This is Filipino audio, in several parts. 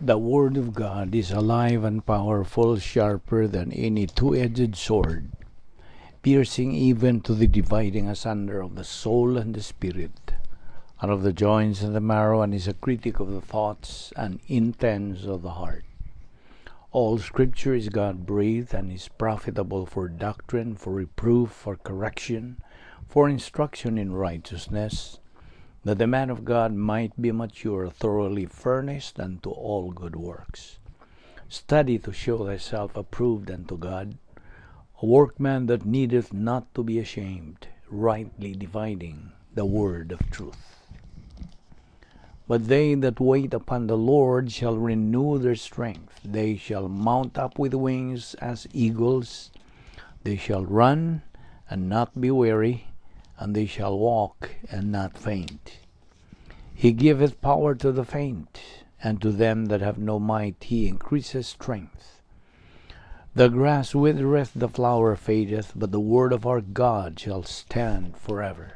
The Word of God is alive and powerful, sharper than any two-edged sword, piercing even to the dividing asunder of the soul and the spirit, and of the joints and the marrow, and is a critic of the thoughts and intents of the heart. All Scripture is God-breathed and is profitable for doctrine, for reproof, for correction, for instruction in righteousness, that the man of God might be mature, thoroughly furnished unto all good works. Study to show thyself approved unto God, a workman that needeth not to be ashamed, rightly dividing the word of truth. But they that wait upon the Lord shall renew their strength. They shall mount up with wings as eagles. They shall run and not be weary, and they shall walk and not faint. He giveth power to the faint, and to them that have no might he increaseth strength. The grass withereth, the flower fadeth, but the word of our God shall stand forever.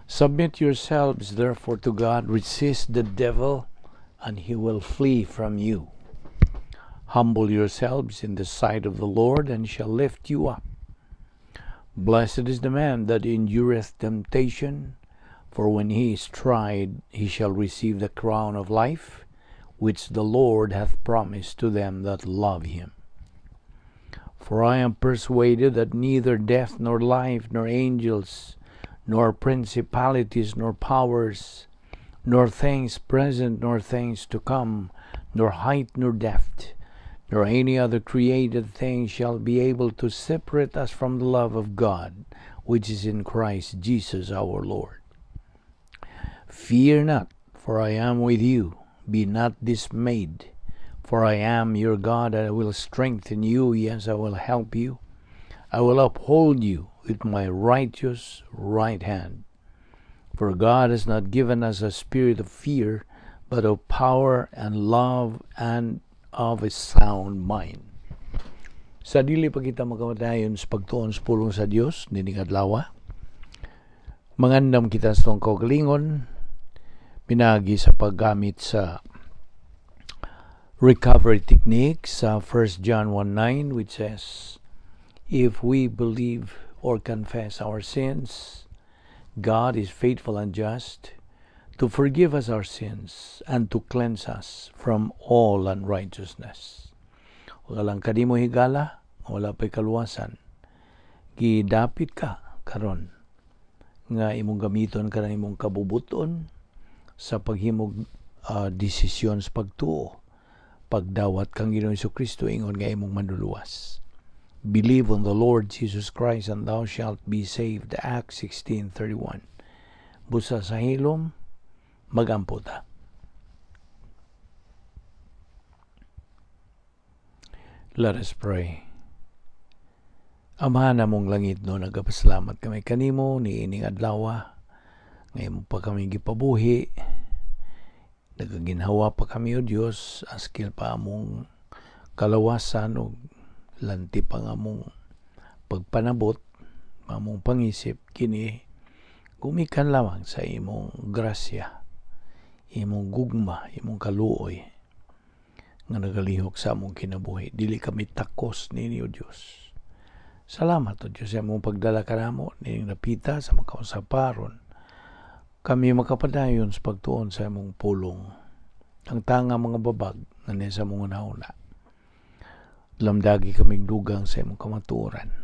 Submit yourselves therefore to God, resist the devil, and he will flee from you. Humble yourselves in the sight of the Lord, and shall lift you up. Blessed is the man that endureth temptation, for when he is tried, he shall receive the crown of life, which the Lord hath promised to them that love him. For I am persuaded that neither death, nor life, nor angels, nor principalities, nor powers, nor things present, nor things to come, nor height, nor depth, nor any other created thing shall be able to separate us from the love of God, which is in Christ Jesus our Lord. Fear not, for I am with you. Be not dismayed, for I am your God. I will strengthen you. Yes, I will help you. I will uphold you with my righteous right hand. For God has not given us a spirit of fear, but of power and love and of a sound mind. Sa dili pa kita makamatayon sa pagtuon sa pulong sa Dios, nining adlaw, mangandam kita sa tong kaugalingon, pinagi sa paggamit sa recovery technique sa 1 John 1:9, which says, if we believe or confess our sins, God is faithful and just to forgive us our sins and to cleanse us from all unrighteousness. Wala lang kadimo higala, wala pa'y kaluwasan. Gidapit ka karon nga imong gamiton ka ng imong kabubuton sa paghimog desisyon sa pagtuo, pagdawat kang Ginoong Jesucristo ingon nga imong manluluwas. Believe on the Lord Jesus Christ and thou shalt be saved. Acts 16:31. Busa sa hilom, magampo ta. Let us pray. Amahan namong langit no, nagapasalamat kami kanimo ni ining adlaw. Ngayon pa kami gipabuhi. Nagaginhawa pa kami o Diyos, askil pa among kalawasan o lanti pa among pagpanabot, among pangisip, kini gumikan lamang sa imong grasya, imong gugma, imong kaluoy, nga nagalihok sa among kinabuhi. Dili kami takos ninyo Diyos. Salamat o Diyos sa among pagdala ka namo, nining napita sa makausaparon. Kami makapadayon sa pagtuon sa among pulong. Ang tanga mga babag na niya sa among nauna. Lamdagi kaming dugang sa imong kamatuoran.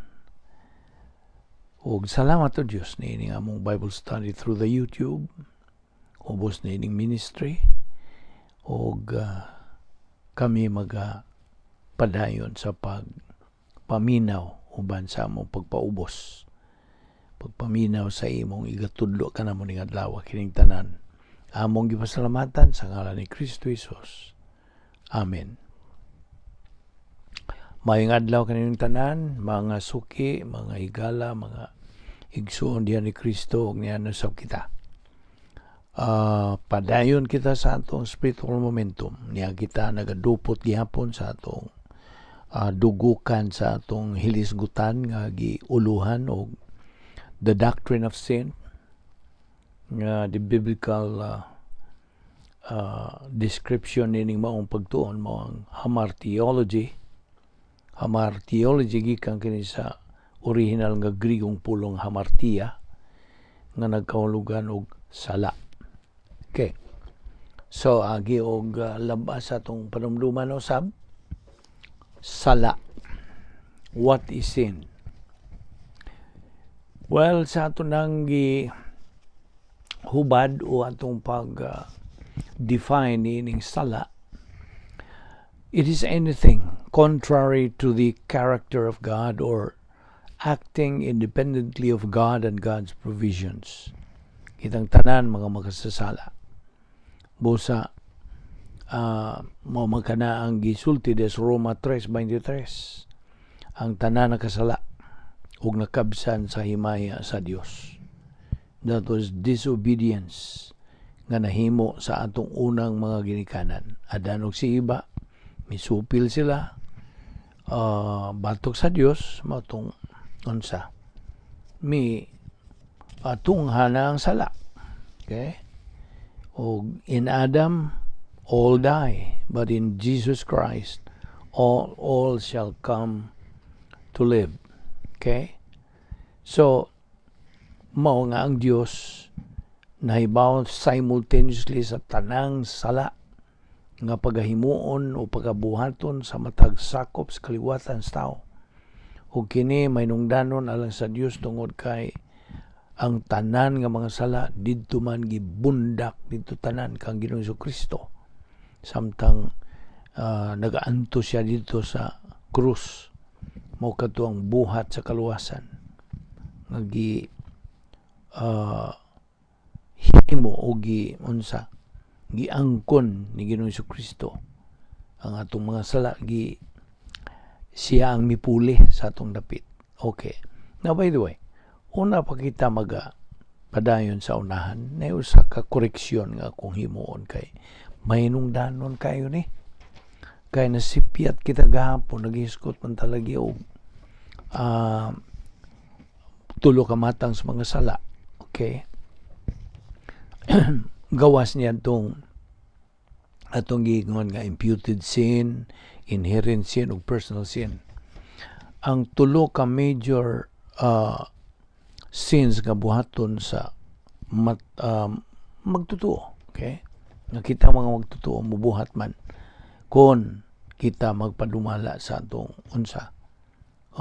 Ug salamat o Diyos ni ining among Bible study through the YouTube. Ubos ni ining ministry. Ug kami magpadayon sa pagpaminaw uban sa among pagpaubos. Pagpaminaw sa imong igatudlo ka na mo ning adlaw kining tanan. Among gipasalamatan sa ngalan ni Kristo Jesus. Amen. Mayong adlaw kanilang tanan, mga suki, mga higala, mga igsoon diyan ni Kristo ug niya nasab kita. Padayon kita sa atong spiritual momentum. Niya kita nagadupot gihapon sa atong dugukan sa atong hilisgutan nga giuluhan og the Doctrine of Sin, the biblical description nining maong pagtuon mo ang hamartiology. Hamartiology gikan kini sa original nga Grigong pulong hamartia nga nagkahulugan og sala. Okay. So agi og labas atong panumduman usab sala. What is sin? Well, sa ato nang hubad o atong define ining sala, it is anything contrary to the character of God or acting independently of God and God's provisions. Kitang tanan mga makasasala. Busa mo magkana ang gisulti des Roma 3:23. Ang tanan nakasala ug nakabsan sa himaya sa Dios. That was disobedience nga nahimo sa atong unang mga ginikanan. Adan og si iba, misupil sila, batok sa Dios, matong unsa. Tunghana ang sala. Okay? O in Adam, all die, but in Jesus Christ, all shall come to live. Okay? So, mao nga ang Dios nahibaw simultaneously sa tanang sala nga pagahimuon o pagabuhaton sa matag sakop sa kaliwatan sa tao. O kini may nungdanon alang sa Dios tungod kay ang tanan nga mga sala didto man gibundak didto tanan kang Ginoong Jesucristo. Samtang nagaanto siya dito sa krus. Mao kadto ang buhat sa kaluwasan. Nga himo o giangkon ni Ginoong Jesucristo ang atong mga sala siya ang mipuli sa atong dapit. Okay. Now by the way, una pa kita padayon sa unahan na usa ka koreksyon nga kung himuon kay mahinungdanon kayo ni kay nasipiat kita gahapon nagiskot man talagi og tulo ka matang sa mga sala. Okay? Gawas niya atong giingon nga imputed sin, inherent sin ug personal sin. Ang tulo ka major sins nga buhaton sa magtutuo. Okay? Nga kita mga magtutuo mubuhat man kon kita magpadumala sa atong unsa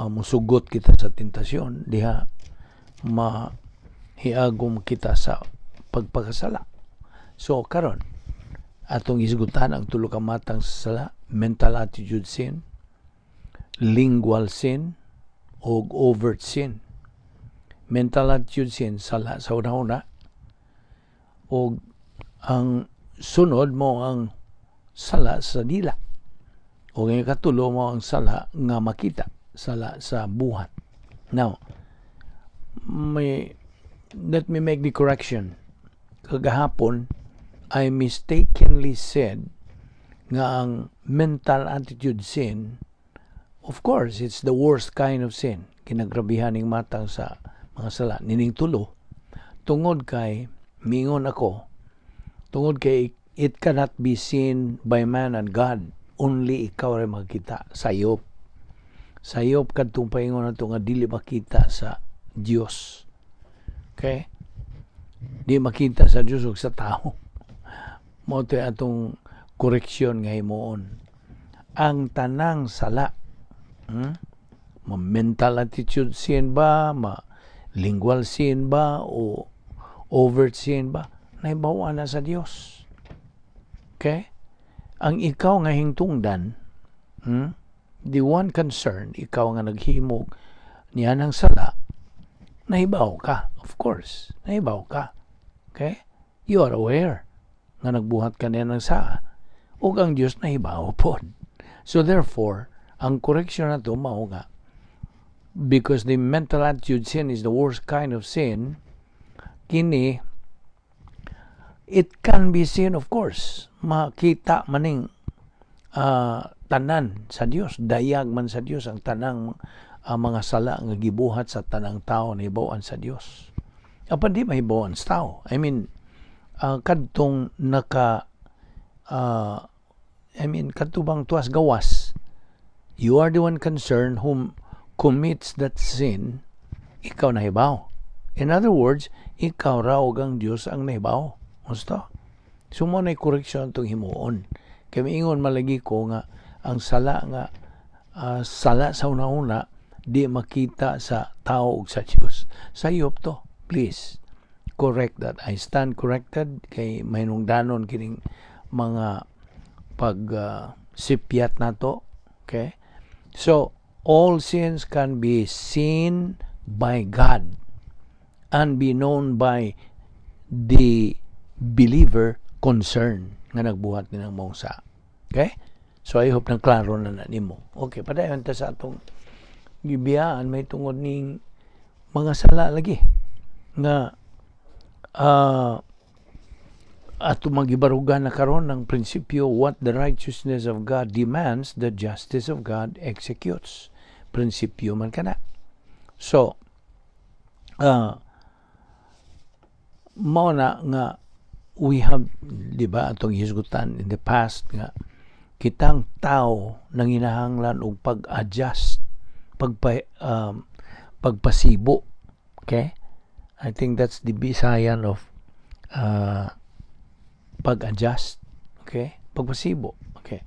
musugot kita sa tentasyon diha mahiagom kita sa pagpakasala. So karon atong isgutan ang tulo ka matang sa sala: mental attitude sin, lingual sin, o overt sin. Mental attitude sin sala sa una-una, o ang sunod mo ang sala sa dila, o ang katulo mo ang sala nga makita, sala sa buhat. Now, let me make the correction. Kagahapon, I mistakenly said nga ang mental attitude sin, of course, it's the worst kind of sin. Kinagrabihan ning matang sa mga sala. Nining tulo, tungod kay, mingon ako, tungod kay it cannot be seen by man and God. Only ikaw rin makita. Sayop. Sayop kadtong paingon nato nga dili makita sa Dios. Okay? Di makita sa Dios ug sa tao. Mao to atong koreksyon nga himuon. Ang tanang sala, mental attitude sin ba, lingual sin ba, o overt sin ba, nahibawa na sa Dios. Okay? Ang ikaw nga hingtungdan, the one concern, ikaw nga naghimog niya ng sala, nahibaw ka. Of course, nahibaw ka. Okay? You are aware nga nagbuhat ka niya ng sala. Ug ang Diyos nahibaw po. So therefore, ang correction na ito, mao nga, because the mental attitude sin is the worst kind of sin, kini, it can be seen, of course. Makita maning tanan sa Dios, dayag man sa Dios ang tanang mga sala nga gibuhat sa tanang tao na hibawan sa Dios. Apan di mahibawan sa tao. I mean, kadtong katubang tuas gawas. You are the one concerned whom commits that sin, ikaw nahibaw. In other words, ikaw raw ang Diyos ang nahibaw. Gusto? Sumo na'y koreksyon itong himuon. Kaya ingon malagi ko nga, ang sala nga, sala sa una-una, di makita sa tao ug sa Diyos. Sayop to, please, correct that. I stand corrected kay mahinungdanon kining mga pag-sipyat na to. Okay? So, all sins can be seen by God and be known by the believer concerned nga nagbuhat ni ng mongsa. Okay? So, I hope nang klaro na nimo. Okay, padayon ta sa atong gibiyaan may tungod ning mga sala lagi nga ato magibarugan na karon ng prinsipyo, what the righteousness of God demands, the justice of God executes. Prinsipyo man kana. So, mao na nga we have, di ba, atong hisgutan in the past nga kitang tao nanginahanglan og pag-adjust, pagpasibo. Okay? I think that's the Visayan of pag-adjust. Okay? Pagpasibo. Okay?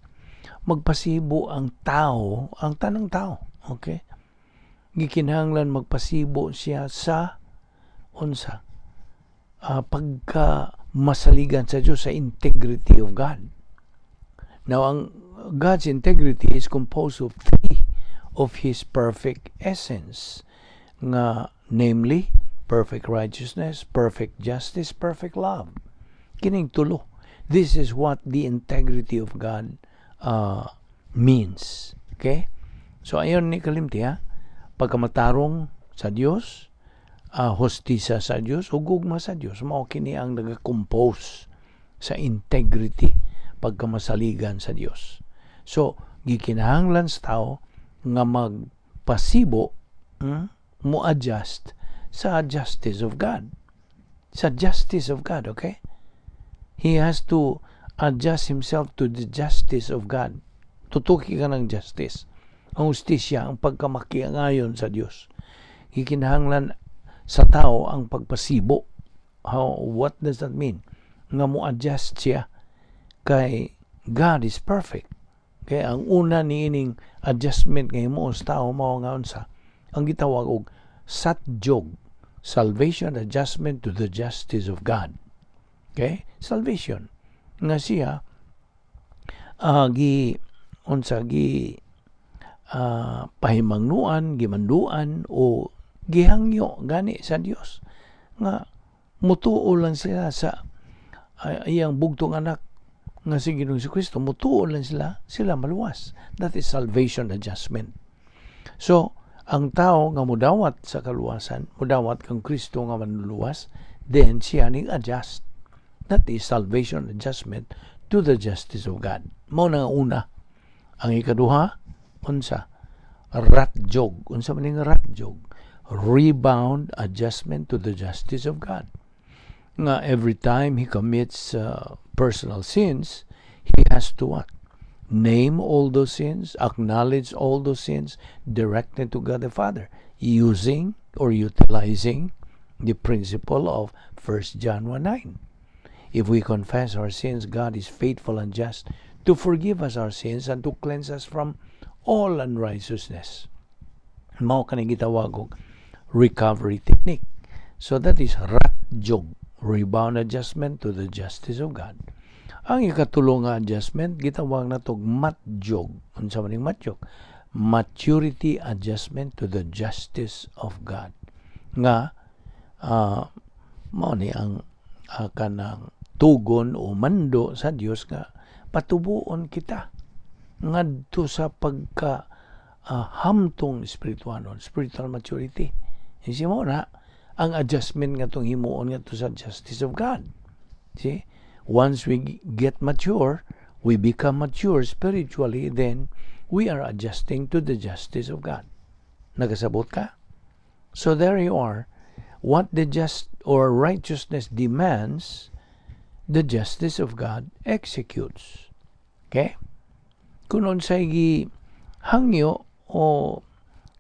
Magpasibo ang tao, ang tanang tao. Okay? Gikinahanglan magpasibo siya sa unsa? Pagka masaligan sa Diyos, sa integrity of God. Now, God's integrity is composed of three of His perfect essence, nga namely, perfect righteousness, perfect justice, perfect love. Kining tulo. This is what the integrity of God means. Okay? So, ayon ni kalimti, pagkamatarong sa Diyos, hostisa sa Diyos, hugugma sa Diyos, mao kini ang nag-compose sa integrity pagkamasaligan sa Diyos. So, gikinahanglan sa tao nga magpasibo, mo-adjust sa justice of God. Sa justice of God, okay? He has to adjust himself to the justice of God. Tutuki ka ng justice. Ang justisya, ang pagkamakiangayon sa Diyos. Gikinahanglan sa tao ang pagpasibo. What does that mean? Nga mo-adjust siya kay God is perfect. Kaya ang una niining adjustment kay mo sa tao mao nga unsa ang gitawag og satjog, salvation adjustment to the justice of God. Okay? Salvation nga siya pahimangnuan, gimanduan o gihangyo gani sa Dios nga mutuo lang sila sa iyang bugtong anak nga si Ginoong Kristo, mutuo lang sila maluwas. That is salvation adjustment. So, ang tao nga mudawat sa kaluwasan, mudawat kang Kristo nga manluwas, then siya ning adjust. That is salvation adjustment to the justice of God. Mao na nga una. Ang ikaduha, unsa? Ratjog. Unsa man ning ratjog? Rebound adjustment to the justice of God. Nga every time he commits personal sins, he has to what? Name all those sins, acknowledge all those sins directed to God the Father, using or utilizing the principle of 1 John 1:9. If we confess our sins, God is faithful and just to forgive us our sins and to cleanse us from all unrighteousness. Mao kanang gitawag og recovery technique. So that is ratjog, rebound adjustment to the justice of God. Ang ikatulo nga adjustment gitawag natog matjog. Unsa man ning matjog? Maturity adjustment to the justice of God. Nga mao ni ang kanang tugon o mando sa Dios nga patubuon kita ngadto sa pagka hamtong spiritual maturity. Isip mo na ang adjustment nga tong himuon nga to sa justice of God. See? Once we get mature, we become mature spiritually, then we are adjusting to the justice of God. Nagasabot ka? So there you are. What the just or righteousness demands, the justice of God executes. Okay? Kung unsay gi hangyo o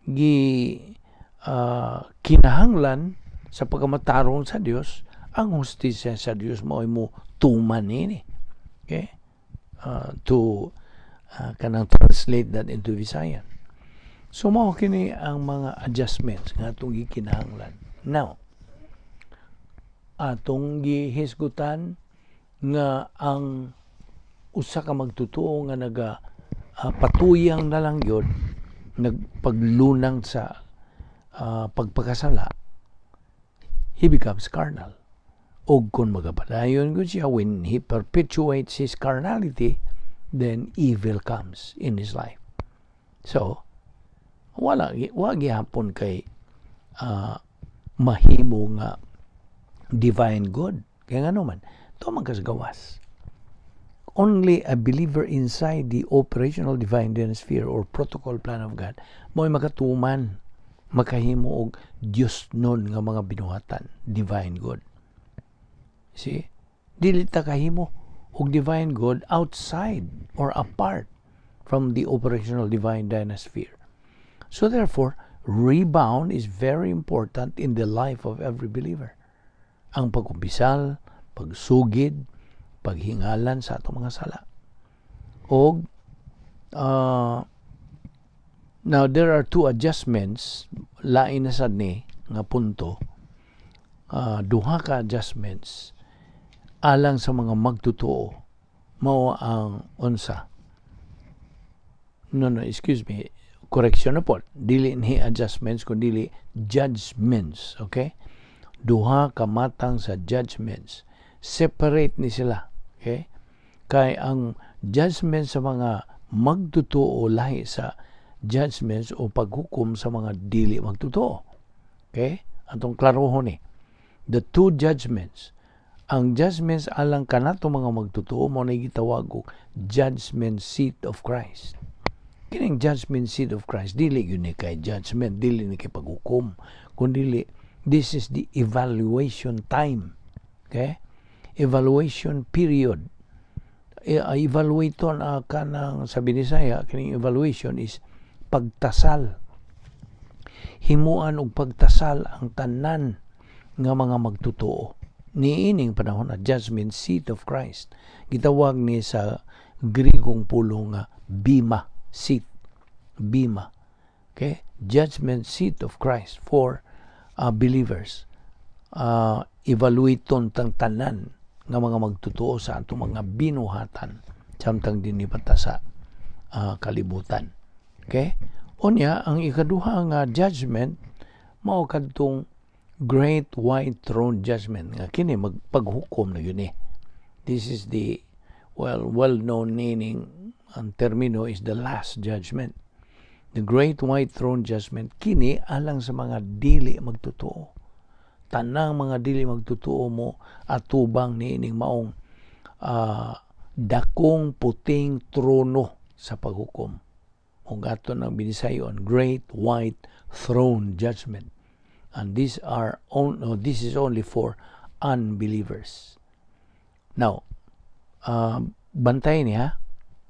gi kinahanglan sa pagkamatarong sa Dios, ang hustisya sa Dios mo tuman ini. Okay? To kanang translate that into Visayan. So mao kini ang mga adjustments nga atong gikinahanglan. Now, atong gihisgutan nga ang usa ka magtutuo nga patuyang na lang yun nagpaglunang sa pagpakasala, he becomes carnal. O kung magapadayon ko siya, when he perpetuates his carnality, then evil comes in his life. So, wag gihapon kay mahimo nga divine good. Kaya nga naman, ito magkasgawas. Only a believer inside the operational divine sphere or protocol plan of God mo'y makatuman, makahimo og Diyos nun nga mga binuhatan, divine good. See? Dili ta kahimo og divine good outside or apart from the operational divine sphere. So therefore, rebound is very important in the life of every believer. Ang pagkumpisal, pagsugid, paghingalan sa atong mga sala. Og now there are two adjustments lain na sad ni nga punto. Duha ka adjustments alang sa mga magtutuo. Mao ang unsa. Excuse me. Correction na po. Dili ni adjustments kundi judgments. Okay? Duha ka matang sa judgments. Separate ni sila. Okay? Kay ang judgment sa mga magtutuo lahi sa judgments o paghukom sa mga dili magtutuo. Okay? Atong klarohon ni. The two judgments. Ang judgments alang kanato mga magtutuo mo na gitawag og judgment seat of Christ. Kining judgment seat of Christ, dili yun ni kay judgment, dili ni kay paghukom, kundi this is the evaluation time. Okay? Evaluation period. Evaluaton kanang sabi ni Saya, kining evaluation is pagtasal. Himuan og pagtasal ang tanan nga mga magtutuo. Niining panahon na judgment seat of Christ. Gitawag ni sa Grigong pulong nga bima seat. Bima. Okay? Judgment seat of Christ for believers. Evaluaton tang tanan nga mga magtutuo sa atong mga binuhatan samtang dinipata sa kalibutan. Okay? Unya, ang ikaduha nga judgment mao kadtong Great White Throne Judgment. Nga kini magpaghukom na yun eh. This is the well-known meaning, ang termino is the last judgment. The Great White Throne Judgment, kini alang sa mga dili magtutuo. Tanang mga dili magtutuo mo atubang niining maong dakong puting trono sa paghukom. Kung ato ng binisayon, Great White Throne Judgment. And this is only for unbelievers. Now, bantay niya,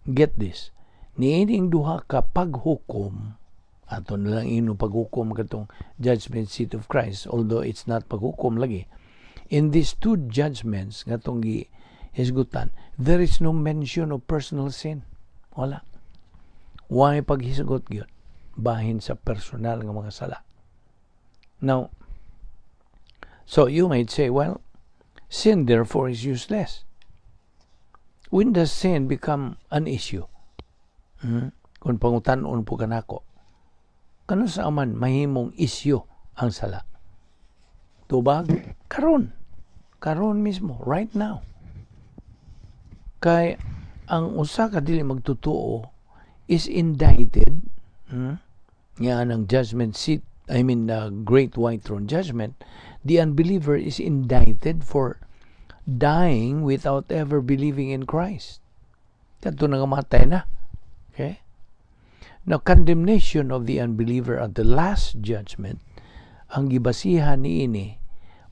get this. Niining duha ka paghukom, ato nalang ino paghukom katong judgment seat of Christ, although it's not paghukom lagi. In these two judgments, katong gihisgutan, there is no mention of personal sin. Wala. Why paghisgot gyud? Bahin sa personal nga mga sala. Now, so you might say, well, sin therefore is useless. When does sin become an issue? Kung pangutan-on po kanako, kano sa aman mahimong issue ang sala? Tubag? Karon mismo, right now. Kay ang usa ka dili magtutuo is indicted nga ng judgment seat, the Great White Throne Judgment. The unbeliever is indicted for dying without ever believing in Christ. Kadto nangamatay na. Okay? Now, condemnation of the unbeliever at the last judgment, ang gibasihan niini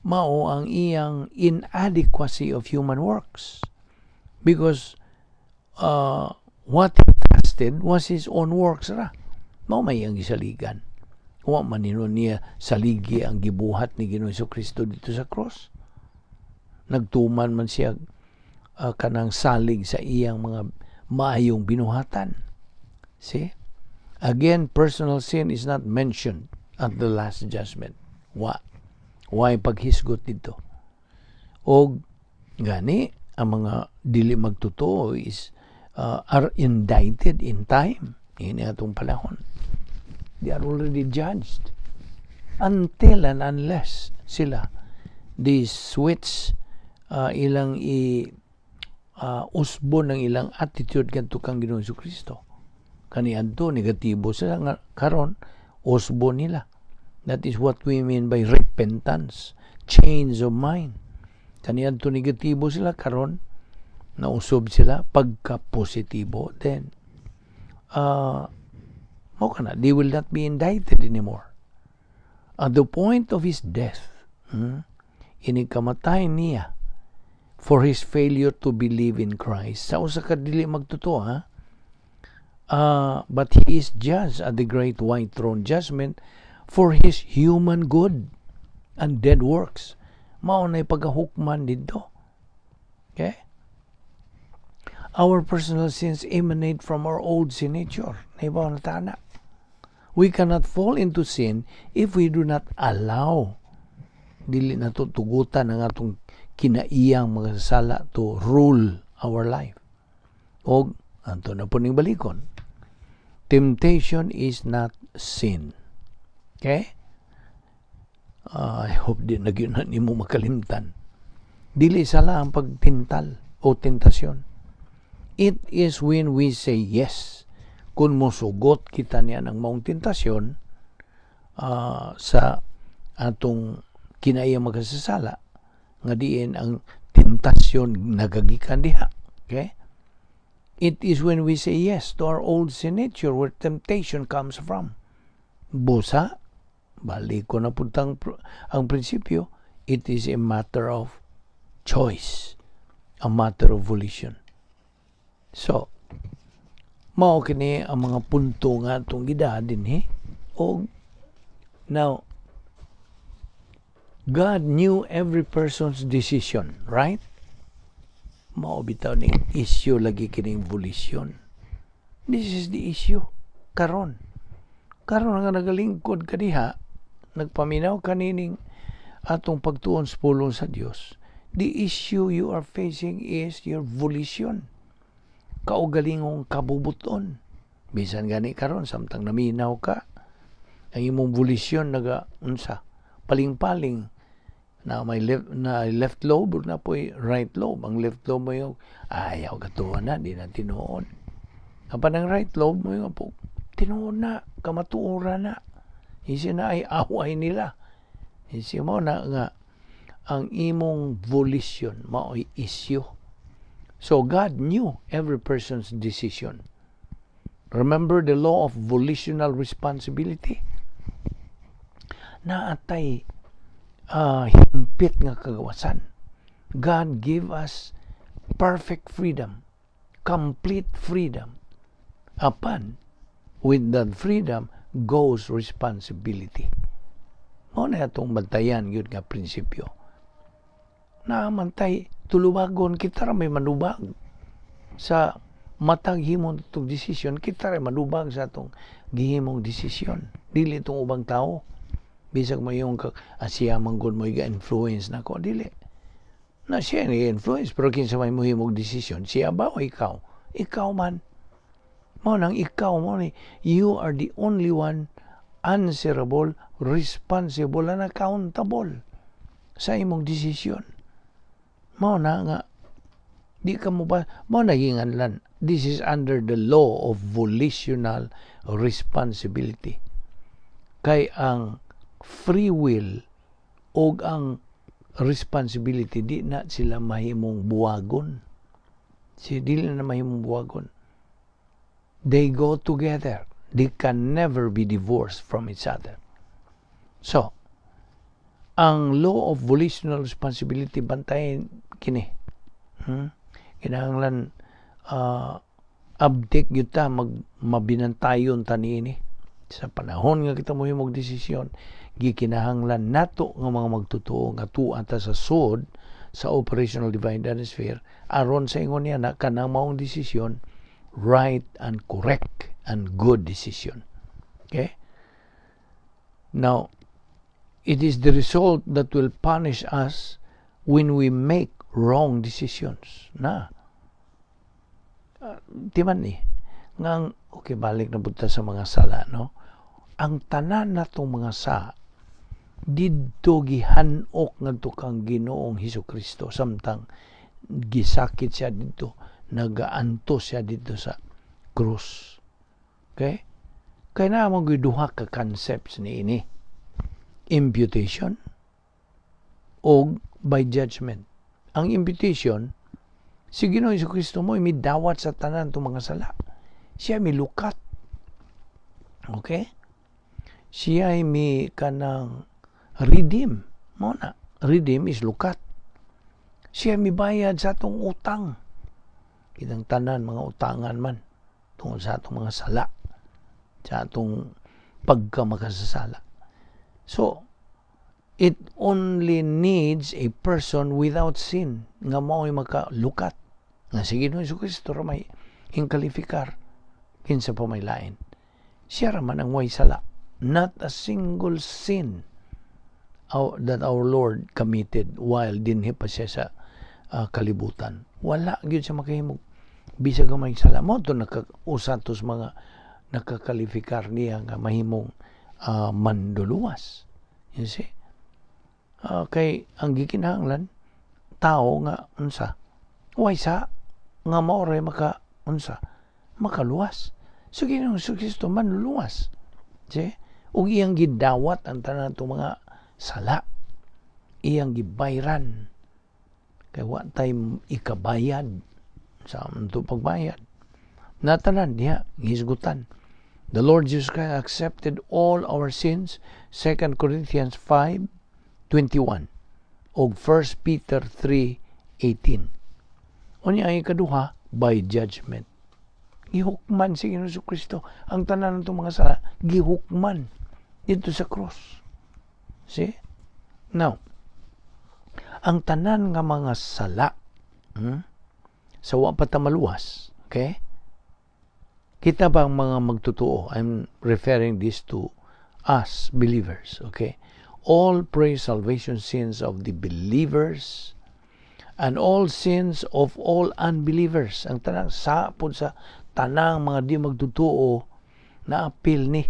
mao ang iyang inadequacy of human works. Because what he trusted was his own works ra. Mao may ang gisaligan. Wa man niya saligi ang gibuhat ni Ginoong Jesucristo dito sa cross. Nagtuman man siya kanang salig sa iyang mga maayong binuhatan. See? Again, personal sin is not mentioned at the last judgment. Why paghisgot dito? O gani, ang mga dili magtotoo is are indicted in time. Ini atong panahon. They are already judged. Until and unless sila they switch ilang usbon ng ilang attitude kanto kang Ginoong Jesucristo. Kaniadto negatibo sila nga karon usbon nila. That is what we mean by repentance, change of mind. Kaniadto negatibo sila karon nausob sila pagka positibo, then they will not be indicted anymore. At the point of his death, inikamatay niya for his failure to believe in Christ. Sa usa ka dili magtotoo, but he is judged at the great white throne judgment for his human good and dead works. Mao na pagahukman dito. Okay? Our personal sins emanate from our old sin nature. Naibaw na tana. We cannot fall into sin if we do not allow dili na tutugutan ang atong kinaiyang mga sala to rule our life. O, anto na po ning balikon. Temptation is not sin. Okay? I hope di na mo makalimtan. Dili sala ang pagtintal o tentasyon. It is when we say yes. Kung mosugot kita niya ng maong tentasyon sa atong kinayang magkasasala, nga diin ang tentasyon nagagikan diha. Okay? It is when we say yes to our old sin nature where temptation comes from. Busa, balik ko na puntang ang prinsipyo, it is a matter of choice, a matter of volition. So, mao kini ang mga punto nga itong gidadin now, God knew every person's decision, right? Mao bitaw ning issue lagi kining volition. This is the issue. Karon nga nagalingkod ka diha, nagpaminaw kanining atong pagtuon sa pulong sa Dios. The issue you are facing is your volition. Kaugalingong kabubuton. Bisan gani karon samtang naminaw ka, ang imong volition unsa paling-paling na may left lobe na po right lobe. Ang left lobe mo yung ayaw katuwa na, di na tinuon. Kapag ang right lobe mo yung po tinuon na, kamatuura na. Isi na ay away nila. Isi mo na nga ang imong volition mao ay issue. So God knew every person's decision. Remember the law of volitional responsibility? Naatay himpit nga kagawasan. God gave us perfect freedom, complete freedom. Apan, with that freedom goes responsibility. Mao na itong bantayan yun nga prinsipyo. Naamantay, tulubagon kita may manubag sa matag himong itong desisyon, kita rin manubag sa itong gihimong desisyon. Dili itong ubang tao. Bisag mo yung siya manggod mo i-influence na ko, dili. Na siya i-influence, pero kinsa may muhimong desisyon, siya ba o ikaw? Ikaw man. Mo nang ikaw mo ni, you are the only one answerable, responsible, and accountable sa imong desisyon. Mo na nga, di ka mo ba, mo naging anlan. This is under the law of volitional responsibility. Kay ang free will o ang responsibility, di na sila mahimong buwagon. Di na mahimong buwagon. They go together. They can never be divorced from each other. So, ang law of volitional responsibility bantayan kini. Kinahanglan update gyud ta mabinantayon ta niini. Sa panahon nga kita mohimong desisyon, gikinahanglan nato nga mga magtotoo nga tuwa ta sa sud sa operational divine atmosphere aron sa ingon niya na kanang maong desisyon right and correct and good decision. Okay? Now, it is the result that will punish us when we make wrong decisions. Timan ni, okay, balik na punta sa mga sala, no? Ang tanan natong mga sa, didto gihanok ngadto kang Ginoong Hesukristo samtang gisakit siya dito, nagaanto siya dito sa krus. Okay? Kaya na magduha ka concepts ni ini. Imputation o by judgment. Ang imputation, si Ginoong Hesukristo mo imidawat sa tanan itong mga sala. Siya milukat. Okay? Siya mi kanang redeem. Muna, redeem is lukat. Siya mibayad sa atong utang. Kitang tanan mga utangan man tungkol sa atong mga sala. Sa atong pagkamakasasala. So, it only needs a person without sin nga mao'y makalukat. Nga sige Ginoong Hesukristo may hingkalifikar kinsa pa may lain. Siya raman ang way sala. Not a single sin that our Lord committed while dinhi pa siya sa kalibutan. Wala gyud siya makahimog bisag ang may sala. Mo to nakausatos mga nakakalifikar niya nga mahimong manduluwas. You see? Kay ang gikinahanglan tao nga unsa way sa nga maoray makaluwas. So Ginoong Hesukristo manluluwas. See? Ug iyang gidawat ang tanan itong mga sala. Iyang gibayran. Kaya wa tayo ikabayad sa ito pagbayad. Natanan niya, hisgutan. The Lord Jesus Christ accepted all our sins, 2 Corinthians 5:21 o 1 Peter 3:18. Unya ang ikaduha, by judgment. Gihukman si Ginoong Hesukristo ang tanan ng mga sala, gihukman dito sa cross. See? Now, ang tanan nga mga sala sa wa pa ta maluwas, okay? Kita ba ang mga magtotoo? I'm referring this to us believers, okay? All praise salvation sins of the believers and all sins of all unbelievers. Ang tanang sapod sa tanang mga di magtotoo na apil ni,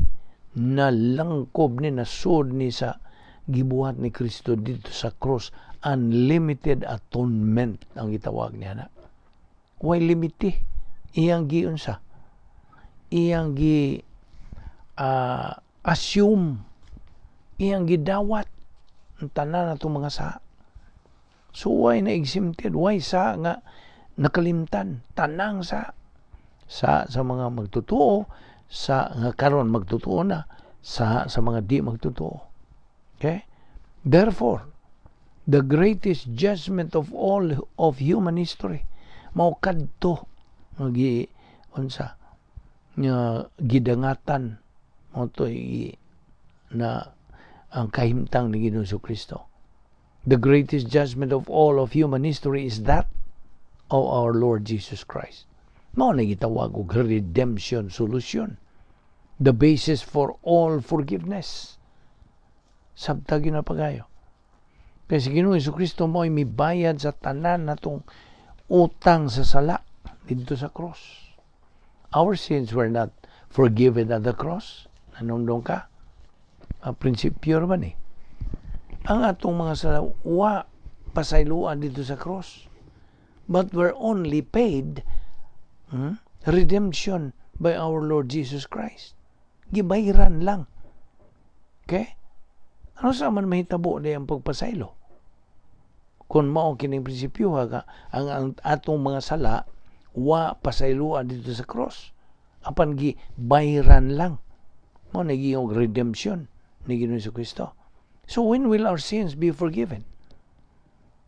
na langkob ni, na sud ni sa gibuhat ni Kristo dito sa cross. Unlimited atonement ang gitawag niya na. Way limiti. Iyang giunsa. Iyang assume. Iyang gidawat ang tanan natong mga sa. So why na exempted? Why sa nga nakalimtan? Tanang sa mga magtotoo, sa nga karon magtotoo na, sa mga di magtotoo. Okay? Therefore, the greatest judgment of all of human history, mao kadto unsa nga gidangatan mo to na ang kahimtang ni Ginoong Hesukristo. The greatest judgment of all of human history is that of our Lord Jesus Christ. Mao na gitawag og redemption solution. The basis for all forgiveness. Sabtag yun na pagayo. Kasi Ginoong Hesukristo mo ay mibayad sa tanan natong utang sa sala dito sa cross. Our sins were not forgiven at the cross. Nanundong ka? Ang prinsipyo naman eh. Ang atong mga sala, wa pasayloan dito sa cross. But were only paid redemption by our Lord Jesus Christ. Gibayran lang. Okay? Ano sa man mahitabo na yung pagpasaylo? Kung mao kining prinsipyo ang atong mga sala, wa pasayloan dito sa cross. Apan gibayran lang. Mao naging redemption ni Ginoong Hesukristo. So when will our sins be forgiven?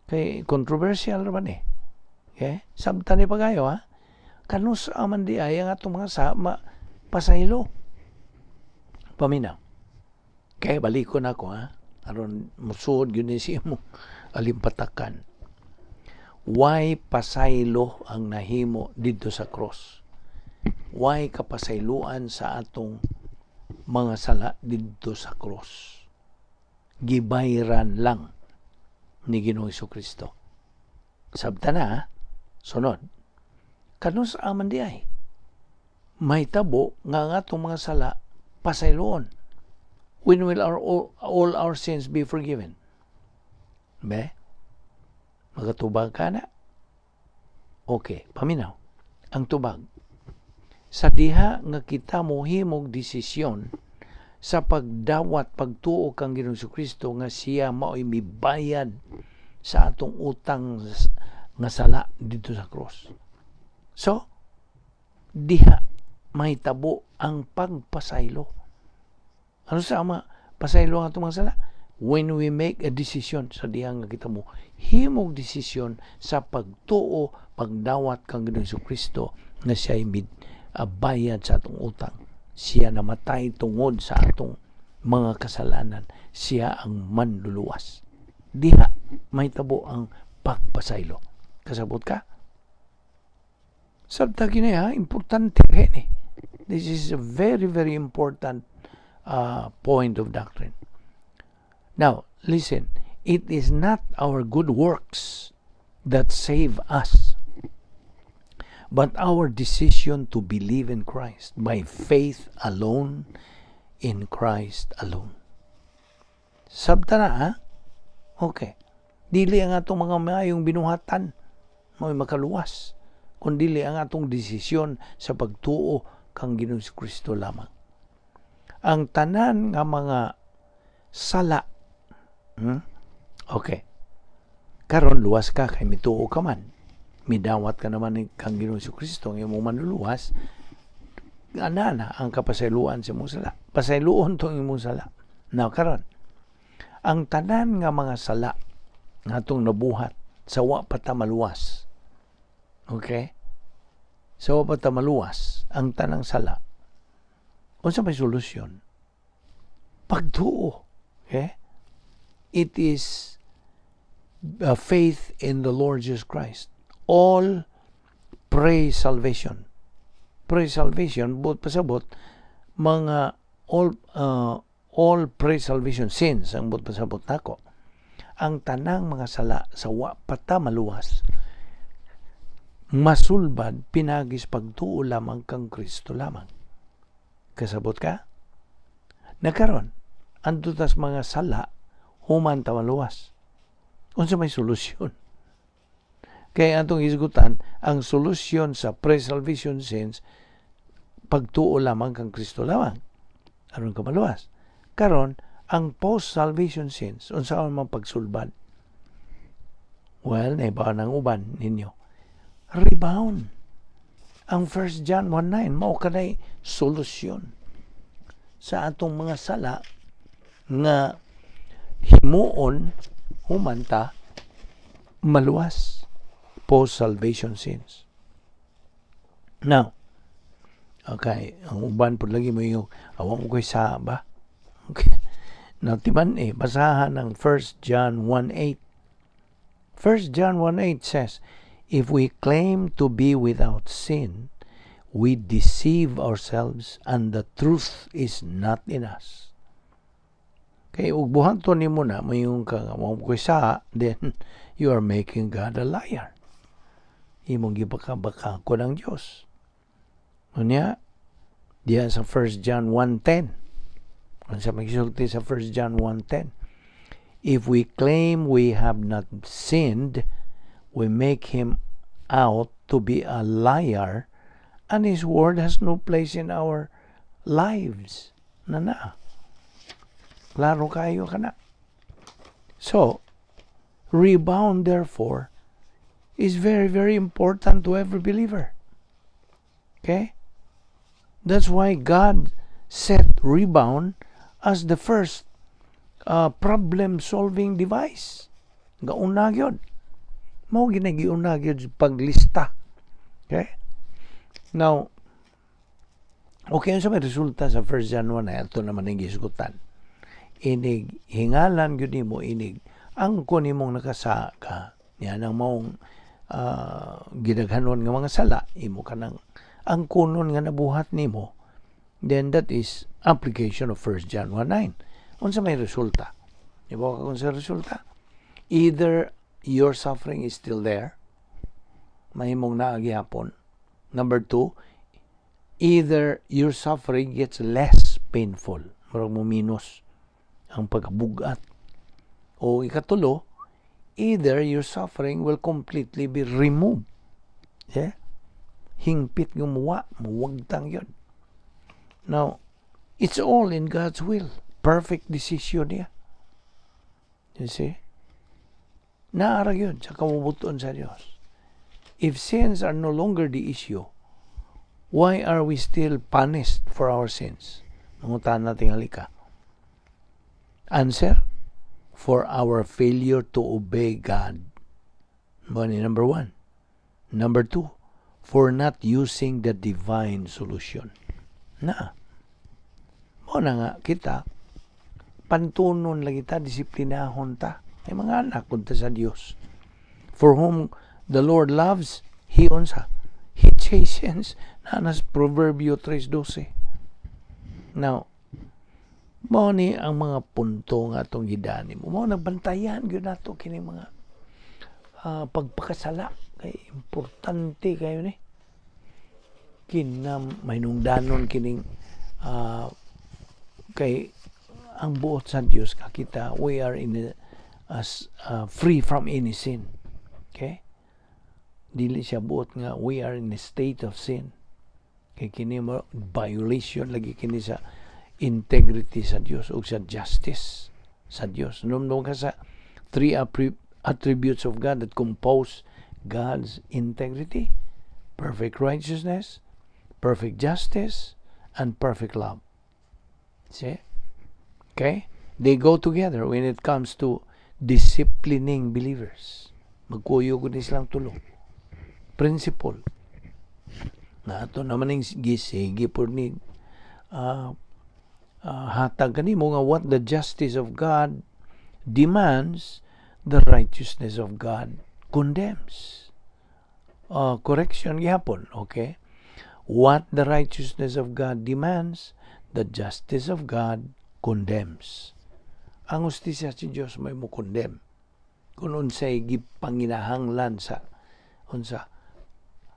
Kay controversial naman eh. Okay? Sabta ni pagayo ha. Kanus aman di ay ang atong mga pasaylo. Paminaw. Kaya balikon ako ha. Aron musuod yun siya mo alimpatakan. Why pasaylo ang nahimo dito sa cross? Why kapasayloan sa atong mga sala dito sa cross? Gibayran lang ni Ginoong Jesucristo. Sabta na, sunod. Kanus aman di ay. May tabo nga atong mga sala pasayloon. When will all our sins be forgiven? Be? Magatubag ka na? Okay, paminaw. Ang tubag. Sa diha nga kita mohimog desisyon sa pagdawat, pagtuo kang Ginoong Jesucristo nga siya mao'y mibayad sa atong utang nga sala dito sa cross. So, diha may tabo ang pagpasaylo. Ano sa ama pasaylo ang atong mga sala? When we make a decision sa dihang nga kita mo, himog desisyon sa pagtuo, pagdawat kang Ginoong Jesucristo na siya ay bayad sa atong utang. Siya namatay tungod sa atong mga kasalanan. Siya ang manluluwas. Diha may tabo ang pagpasaylo. Kasabot ka? Sabta kini ha, importante kini. This is a very, very important point of doctrine. Now, listen, it is not our good works that save us, but our decision to believe in Christ by faith alone, in Christ alone. Sabta na, ha? Okay. Dili ang atong mga mayong binuhatan, may makaluwas, kundi ang atong desisyon sa pagtuo kang Ginoong Jesucristo lamang. Ang tanan nga mga sala, okay, karon luwas ka kay mituo ka man, midawat ka naman ni kang Ginoong Jesucristo nga imong manluluwas, ana ang kapasayloan sa imong sala, pasayloon tong imong sala. Now karon ang tanan nga mga sala nga atong nabuhat sa wa pa ta maluwas, okay, sa wa pa ta maluwas ang tanang sala, unsa may solusyon? Pagtuo. Okay? It is faith in the Lord Jesus Christ. All pray salvation. Pray salvation, but pasabot, mga all pray salvation sins, ang but pasabot nako. Ang tanang mga sala sa wa pata maluwas, masulbad pinagis pagtuo lamang kang Kristo lamang. Kasabot ka? Nagkaroon, andun tas mga sala, human ta maluwas. Unsa may solusyon? Kaya atong isgutan, ang solusyon sa pre-salvation sins, pagtuo lamang kang Kristo lamang. Aron ka maluwas. Karon, ang post-salvation sins, unsa man pagsulbad? Well, naibaw ng uban ninyo. Rebound. Ang 1 John 1:9 mao kanay solusyon sa atong mga sala nga himuon humanta maluwas post-salvation sins. Now, okay, ang uban po lagi mo yung awang ko sa ba? Okay. Now, timan basahan ng 1 John 1:8. 1 John 1:8 says, if we claim to be without sin, we deceive ourselves and the truth is not in us. Kaya ugbuhan to ni mo na, mayong sa, then you are making God a liar. Imong gibaka-baka ko ng Diyos. Unya, diyan sa 1 John 1:10. Ano sa magsulti sa 1 John 1:10? If we claim we have not sinned, we make him out to be a liar, and his word has no place in our lives. Na. Klaro kayo ka na. So, rebound therefore is very, very important to every believer. Okay? That's why God set rebound as the first problem-solving device. Gauna gyud. Mao ginagiuna gyud paglista. Okay? Now, okay, sa may resulta sa 1 John 1 na ito naman ang gisgutan. Inig, hingalan gyud nimo inig, ang kunimong nakasaka, yan ang maong gidaghanon nga mga sala, imo kanang ang kunon nga nabuhat nimo, then that is application of 1 John 1:9. Unsa may resulta? Ibo ka kung sa resulta? Either your suffering is still there, mahimong naagihapon. Number 2, either your suffering gets less painful, murag mo minus ang pagkabugat. O ikatulo, either your suffering will completely be removed. Yeah? Hingpit gumawa, muwagtang yun. Now, it's all in God's will. Perfect decision niya. You see? Naara yun sa kamubuton sa Diyos. If sins are no longer the issue, why are we still punished for our sins? Mangutan natin halika. Answer, for our failure to obey God. Number 1. Number 2, for not using the divine solution. Mo na nga kita, pantunon lagi ta, disiplinahon ta. Ay mga anak kunta sa Dios. For whom the Lord loves, He chastens. Nanas Proverbio 3:12. Now, mo ni ang mga punto nga itong hidani mo. Mo nagbantayan yun nato kini mga pagpakasala. Kay importante kayo ni. Mahinungdanon kining kay ang buot sa Dios kakita, we are in free from any sin. Okay? Dili siya buot nga we are in a state of sin. Kay kini mo violation lagi kini sa integrity sa Dios o sa justice sa Dios. Numno ka sa 3 attributes of God that compose God's integrity: perfect righteousness, perfect justice, and perfect love. See? Okay? They go together when it comes to disciplining believers. Magkuyo ko silang tulo. Principle. Na ito naman yung gisigi po ni hatag kanimo nga what the justice of God demands, the righteousness of God condemns. Correction gihapon, okay? What the righteousness of God demands, the justice of God condemns. Ang hustisya si Dios may mo condemn. Kung unsay gipanginahanglan sa unsa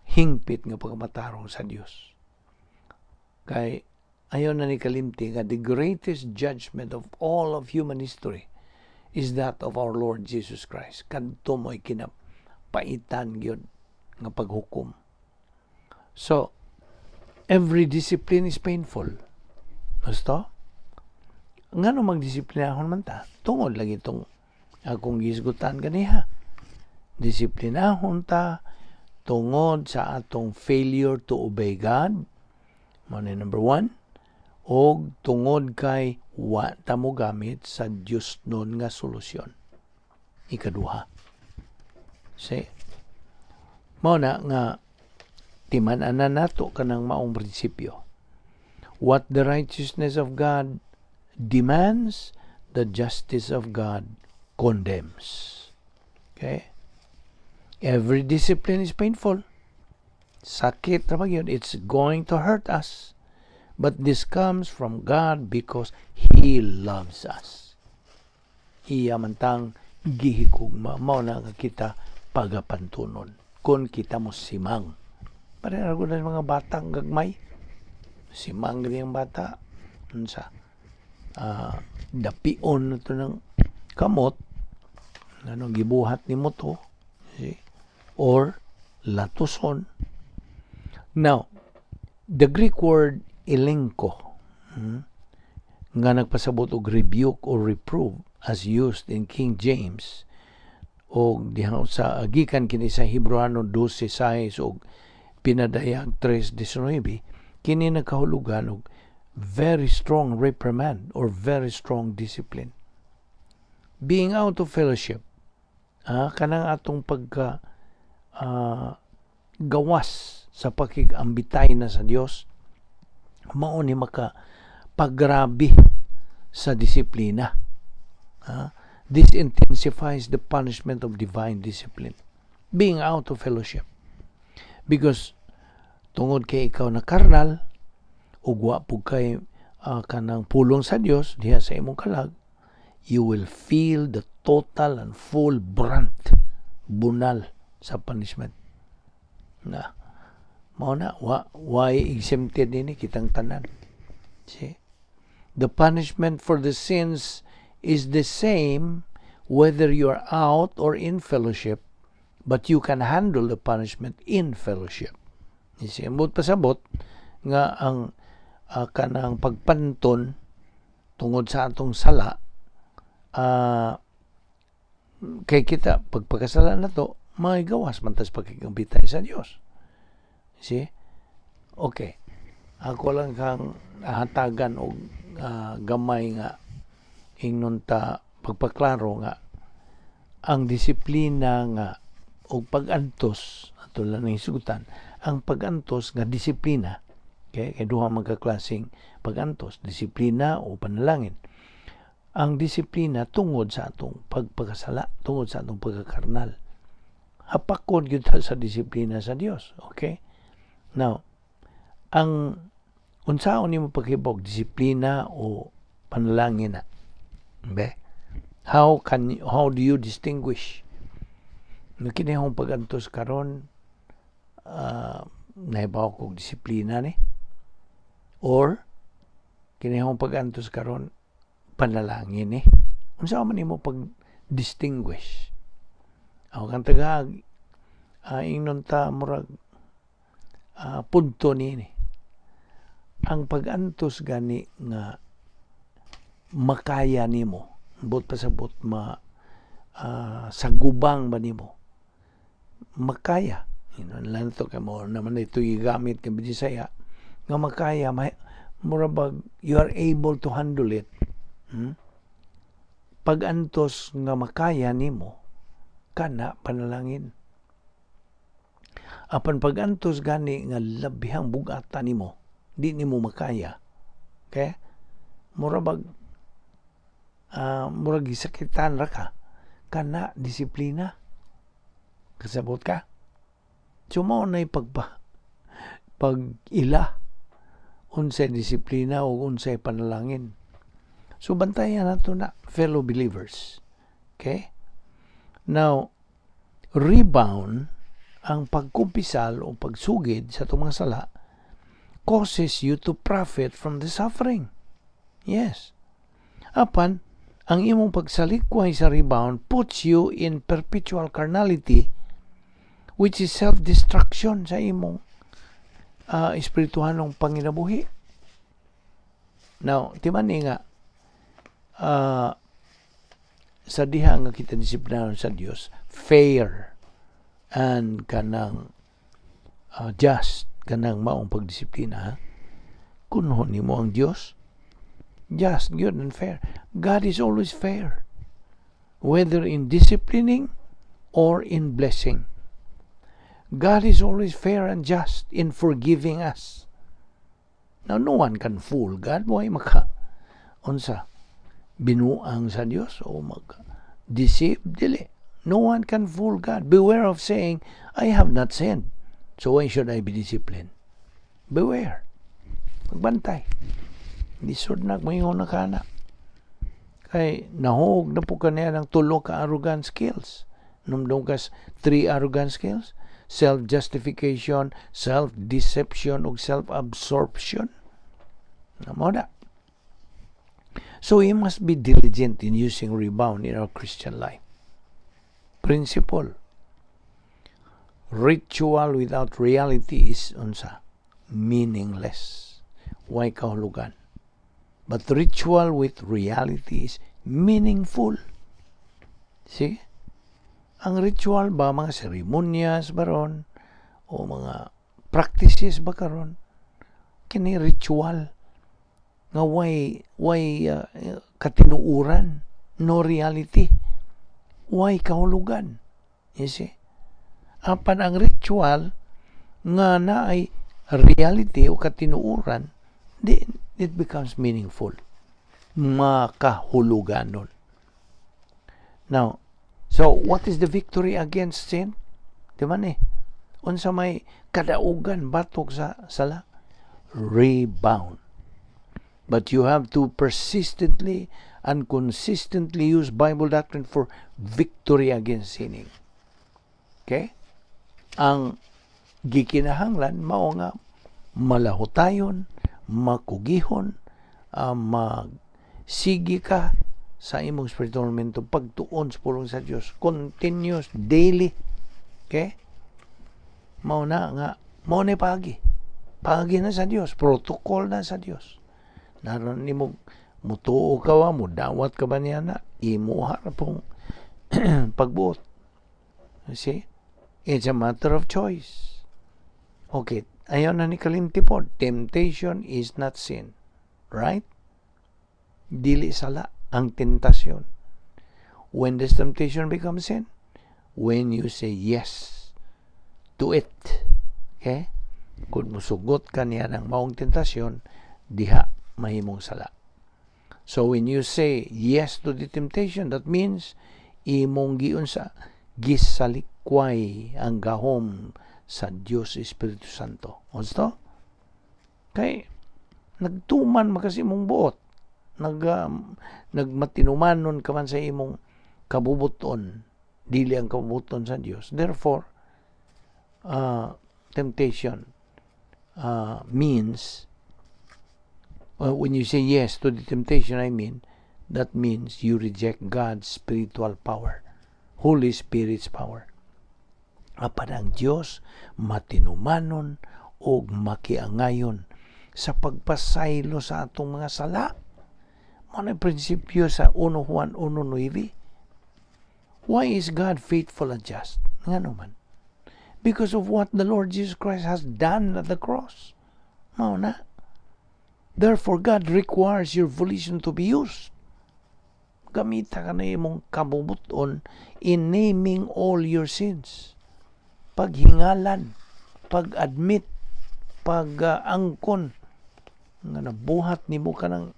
hingpit nga pagmatarong sa Dios. Kay ayon na ni kalimti nga the greatest judgment of all of human history is that of our Lord Jesus Christ. Kadto mo'y kinapaitan gyud nga paghukom. So, every discipline is painful. Basta? Ngano magdisiplinahon man ta? Tungod lagi itong akong gisgutan ganiha. Disiplinahon ta tungod sa atong failure to obey God. Mano number 1. O tungod kay wa ta mo gamit sa Dios nun nga solusyon. Ikaduha. See? Mao na nga timan-anan nato kanang maong prinsipyo. What the righteousness of God demands, the justice of God condemns. Okay? Every discipline is painful. Sakit na yun. It's going to hurt us. But this comes from God because He loves us. Iya mantang gihikugma. Mao na nga kita pagapantunon. Kung kita mo simang. Parang na mga batang gagmay. Simang rin yung bata. Unsa? Dapion na ito ng kamot. Ano, gibuhat ni mo to. See? Or latuson. Now, the Greek word elenko, nga nagpasabot og rebuke or reprove as used in King James, o diha sa gikan kini sa Hebreano 12:6 og pinadayag 3:19, kini nagkahulugan og very strong reprimand or very strong discipline. being out of fellowship, kanang atong pagka gawas sa pakigambitay na sa Dios, mao ni maka paggrabe sa disiplina. This intensifies the punishment of divine discipline, being out of fellowship. Because tungod kay ikaw na karnal, ugwa po kay kanang pulong sa Dios diha sa imong kalag, you will feel the total and full brunt, bunal sa punishment. Na mao na why exempted ini kitang tanan. See? The punishment for the sins is the same whether you are out or in fellowship, but you can handle the punishment in fellowship. You see, ambot pasabot nga ang kanang pagpanton tungod sa atong sala, kay kita pagpakasala na to, may gawas mantas pagkikambitay sa Dios. See? Okay. Ako lang kang hatagan og gamay nga ingnon ta pagpaklaro nga ang disiplina nga og pag-antos ato lang ng hisugutan, ang pag-antos nga disiplina, okay, kay duha magkaklaseng pag-antos, disiplina o panalangin. Ang disiplina tungod sa atong pagpakasala, tungod sa atong pagkakarnal, hapakon gyud sa disiplina sa Dios. Okay, now ang unsaon nimo paghibog, disiplina o panalangin na? Be? How do you distinguish? Kinihong pag-antos karon, nahibaw kong disiplina ni? Or kinihong pag-antos karon, panalangin ni? Unsa man nimo pag-distinguish? Ako kang tagag, ingnon ta murag punto ni. Ang pag-antos gani nga makaya nimo, bot pasabot sagubang ba nimo, makaya. Lang to kay mo naman ito igamit kay Bisaya nga makaya, murabag you are able to handle it. Pag-antos nga makaya nimo, kana panalangin. Apan pag-antos gani nga labihang bugatan nimo, di nimo makaya, okay, murag gisakitan ra ka, kana disiplina, kasabot ka. Sumo na pag-ila unsay disiplina o unsay panalangin. So bantayan nato na, fellow believers. Okay, now rebound, ang pagkumpisal o pagsugid sa itong mga sala causes you to profit from the suffering. Yes. Apan, ang imong pagsalikway sa rebound puts you in perpetual carnality, which is self-destruction sa imong espirituhanong panginabuhi. Now, timan nga, sa diha nga kita disiplinahan sa Dios, fair and kanang just, kanang maong pagdisiplina, kunhon nimo ang Dios, just, good, and fair. God is always fair, whether in disciplining or in blessing. God is always fair and just in forgiving us. Now, no one can fool God. Why unsa binuang sa Dios o deceive dili. No one can fool God. Beware of saying, I have not sinned, so why should I be disciplined? Beware. Magbantay. Lisod na, mayroon na ka na. Kay nahog na po kanya ng 3 ka arrogant skills. Numdong kas 3 arrogant skills. Self-justification, self-deception, o self-absorption. Namo na. So we must be diligent in using rebound in our Christian life. Principle. Ritual without reality is unsa? Meaningless. Why kahulugan? But ritual with reality is meaningful. See? Ang ritual ba, mga seremonyas ba ron? O mga practices ba karon? Kini ritual nga way katinuuran no reality. Why kahulugan? You see? Apan ang ritual nga na ay reality o katinuuran, it becomes meaningful. Makahuluganon. Now, so what is the victory against sin? Di man unsa may kadaugan batok sa sala? Rebound. But you have to persistently and consistently use Bible doctrine for victory against sinning. Okay? Ang gikinahanglan mao nga malahutayon, makugihon, magsigi ka sa imong spiritual momento, pagtuon sa pulong sa Dios, continuous, daily. Okay? Mao na pagi na sa Dios, protocol na sa Dios. Naron nimo mutuo ka wa mo, dawat ka ba niya na, imuha na pong pagbuot. See? It's a matter of choice. Okay, ayaw na ni kalimtipod. Temptation is not sin. Right? Dili sala ang tentasyon. When does temptation become sin? When you say yes to it. Okay? Kung musugot ka niya ng maong tentasyon, diha mahimong sala. So when you say yes to the temptation, that means imong giun sa gisalikway ang gahom sa Dios Espiritu Santo. Osto? Kay nagtuman makasi imong buot. Nagmatinumanon ka man sa imong kabubuton, dili ang kabubuton sa Dios. Therefore, temptation means when you say yes to the temptation, that means you reject God's spiritual power, Holy Spirit's power. Apan ang Dios matinumanon o makiangayon sa pagpasaylo sa atong mga sala. Ano ang prinsipyo sa 1 Juan 1:9? Why is God faithful and just? Nga naman. Because of what the Lord Jesus Christ has done at the cross. Mao na. Therefore, God requires your volition to be used. Gamita ka na imong kabubuton in naming all your sins. Paghingalan, pag-admit, pag-angkon, nga nabuhat nimo ka ng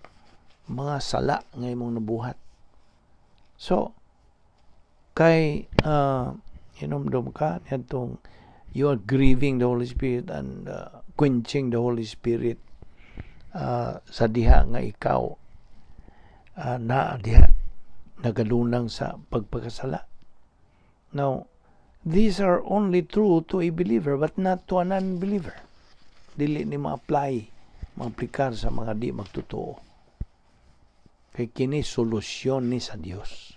mga sala nga imong nabuhat. So, kay inomdom ka, you are grieving the Holy Spirit and quenching the Holy Spirit sa diha nga ikaw diha nagalunang sa pagpakasala. Now, these are only true to a believer but not to a non-believer. Dili ni ma-apply sa mga di magtotoo. Kay kini solusyon ni sa Dios.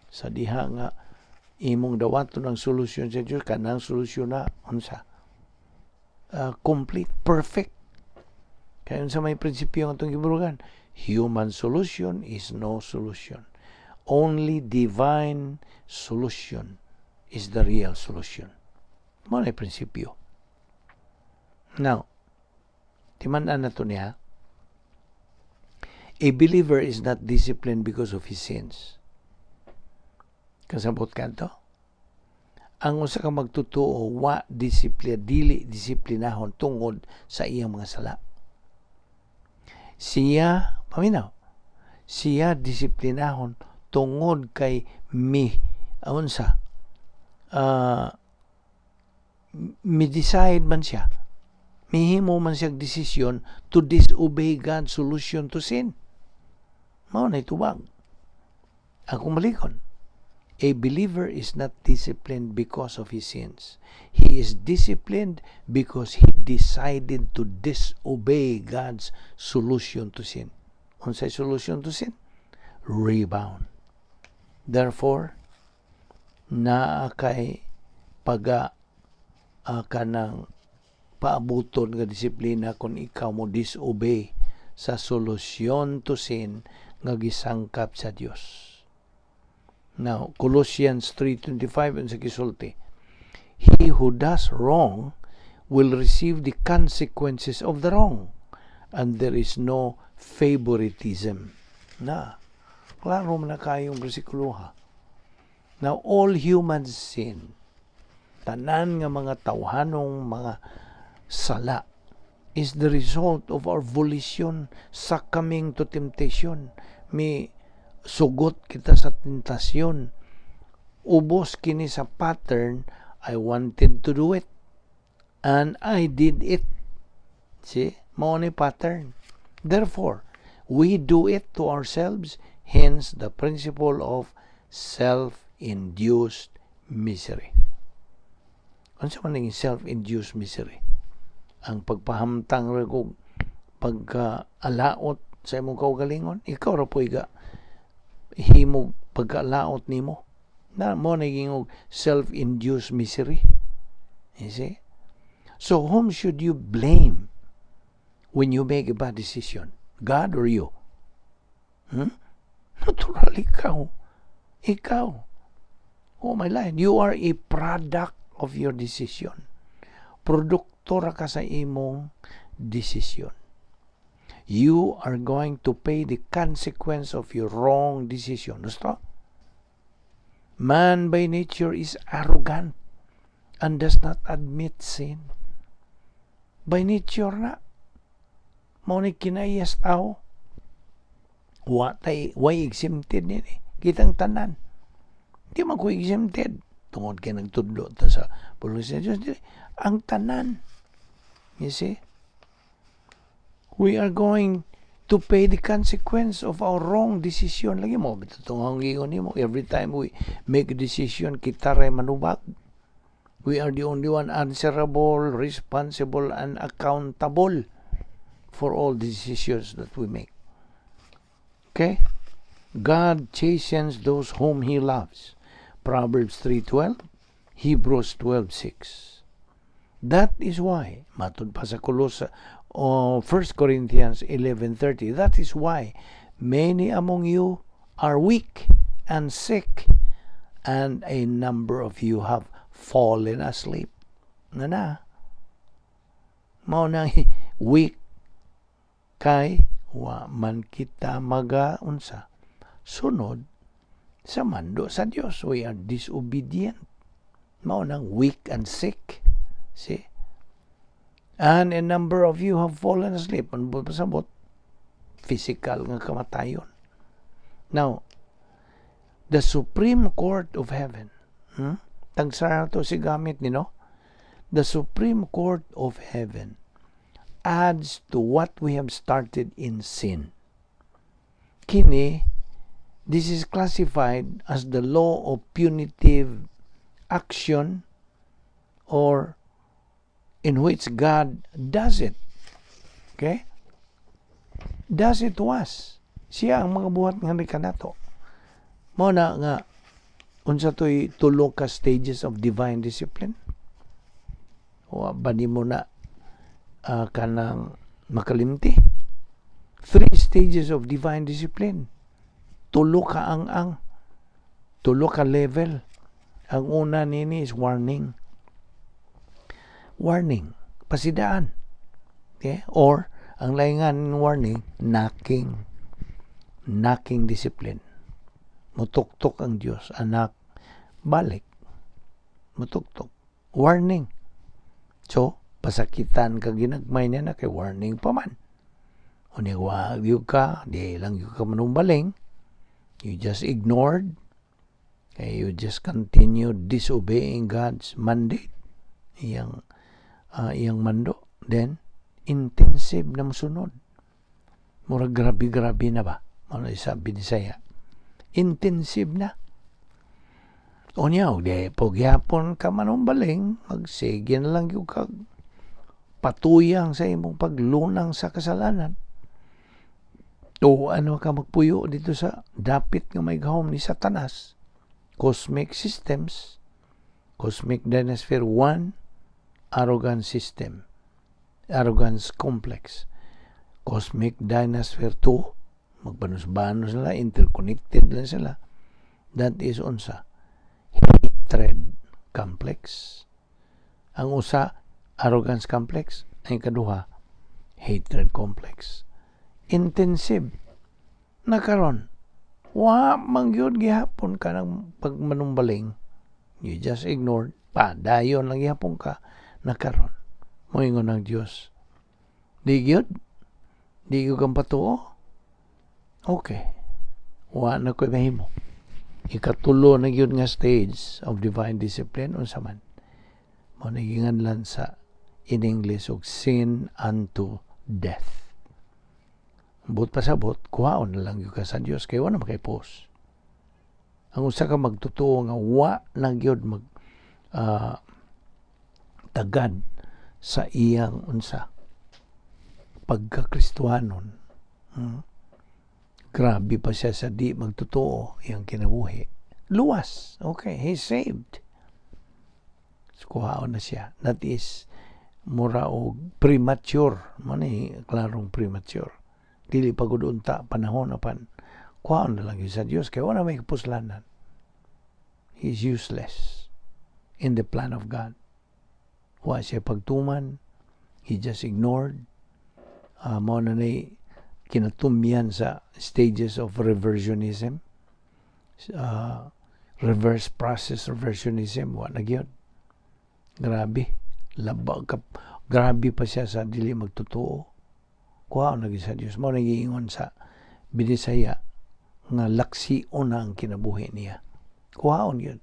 Sa diha nga imong dawaton ang solusyon sa Dios, kanang solusyon na unsa? Complete, perfect. Kaya unsa may prinsipyo nga itong giburugan? Human solution is no solution. Only divine solution is the real solution. Mo na prinsipyo. Now, timan-an na to niya. A believer is not disciplined because of his sins. Kasabot ka to? Ang usa ka magtutuo, dili disiplinahon tungod sa iyang mga sala. Siya disiplinahon tungod kay decide man siya, mihimo man siya desisyon to disobey God's solution to sin. Mao na itubag. Ako malikon. A believer is not disciplined because of his sins. He is disciplined because he decided to disobey God's solution to sin. Unsay solution to sin? Rebound. Therefore, kay kanang paabuton nga disiplina kung ikaw mo disobey sa solusyon to sin nga gisangkap sa Dios. Now, Colossians 3:25 ang sa gisulti, he who does wrong will receive the consequences of the wrong, and there is no favoritism. Klaro man na kayong bersikulo ha. Now, all humans sin. Tanan nga mga tawhanong mga sala is the result of our volition sa coming to temptation. May sugot kita sa tentasyon. Ubos kini sa pattern, I wanted to do it. And I did it. See? Mao ni pattern. Therefore, we do it to ourselves. Hence, the principle of self-induced misery. Ano sa maning self-induced misery? Ang pagpahamtang rin pagka-alaot sa imong kaugalingon, ikaw ra po himog pagka-alaot nimo. Na mo naging self-induced misery. You see? So, whom should you blame when you make a bad decision? God or you? Natural, ikaw. Ikaw. Oh my Lord, you are a product of your decision. Produkto ra ka sa imong decision. You are going to pay the consequence of your wrong decision. Gusto? Man by nature is arrogant and does not admit sin. By nature na. Mao ni kinayas tao. Way exempted nini. Kitang tanan. Di man ko exempted. Tungod kay nagtudlo ta sa pulos ni Diyos. Ang tanan. You see? We are going to pay the consequence of our wrong decision. Lagi mo, bitutong ingon mo. Every time we make a decision, kita rin manubag. We are the only one answerable, responsible, and accountable for all the decisions that we make. Okay? God chastens those whom He loves. Proverbs 3:12, Hebrews 12:6. That is why, matod pa sa 1 Corinthians 11:30, that is why many among you are weak and sick, and a number of you have fallen asleep. Mao nang weak kay wa man kita magaunsa sunod sa mando sa Dios. We are disobedient. Mao nang weak and sick. See? And a number of you have fallen asleep. Ano ba pasabot? Physical nga kamatayon. Now, the Supreme Court of Heaven, tagsara to si gamit ni, no? The Supreme Court of Heaven adds to what we have started in sin. Kini, this is classified as the law of punitive action, or in which God does it. Okay? Does it to us. Siya ang mga buhat nga kanato. Mo na nga, unsa to'y tulo ka stages of divine discipline. O bani mo na kanang makalimti. 3 stages of divine discipline. Tulo ka ang tulo ka level. Ang una nini is warning. Warning, pasidaan. Okay? Or, ang laingan ng warning, knocking. Knocking discipline. Mutuktok ang Diyos. Anak, balik. Mutuktok. Warning. So, pasakitan ka ginagmay niya na kay warning pa man. O wag yung ka, di lang yung ka manumbaling. You just ignored. Okay, you just continue disobeying God's mandate. Iyang mando. Then, intensive na masunod. Mura grabe-grabe na ba? Ano sabi ni Saya? Intensive na. O niya, pogyapon ka manumbaling, magsige na lang yung patuyang sa imong paglunang sa kasalanan. O ano ka magpuyo dito sa dapit nga may gahom ni Satanas. Cosmic systems. Cosmic Dynasty 1, arrogance system. Arrogance complex. Cosmic Dynasty 2, magbanus-banus sila, interconnected lang sila. That is unsa? Hatred complex. Ang usa, arrogance complex. Ang ikaduha, hatred complex. Intensive. Nakaron, Wa mangyod gihapon ka ng pagmanumbaling. You just ignored. Dayon lang gihapon ka nakaron. Moingon ng Dios. Di gyud? Di gyud kang patuo? Okay. Wa na ko'y mahimo. Ikatulo na gyud nga stage of divine discipline unsa man. Mao na ginganlan sa in English og sin unto death. But pasabot, kuhaon na lang yung ka sa Diyos, kaya wala makipos. Ang usa ka magtutuo nga wa na gyud mag tagad sa iyang unsa pagkakristuhanon. Grabe pa siya sa di magtutuo iyang kinabuhi. Luwas. Okay, he's saved. So, kuhaon na siya. That is mura og premature. Mani klarong premature. Dili pagud unta panahon apan kuhaon na lang yun sa Dios kay wala may kapuslanan. He's useless in the plan of God. Wa siya pagtuman. He just ignored. Mao na ni kinatumyan sa stages of reversionism. Reverse process reversionism. Wa na gyud. Grabe. Grabe pa siya sa dili magtutuo. Kuhaon lagi sa Diyos. Mao nagiingon sa Bisaya nga laksion na ang kinabuhi niya. Kuhaon yun.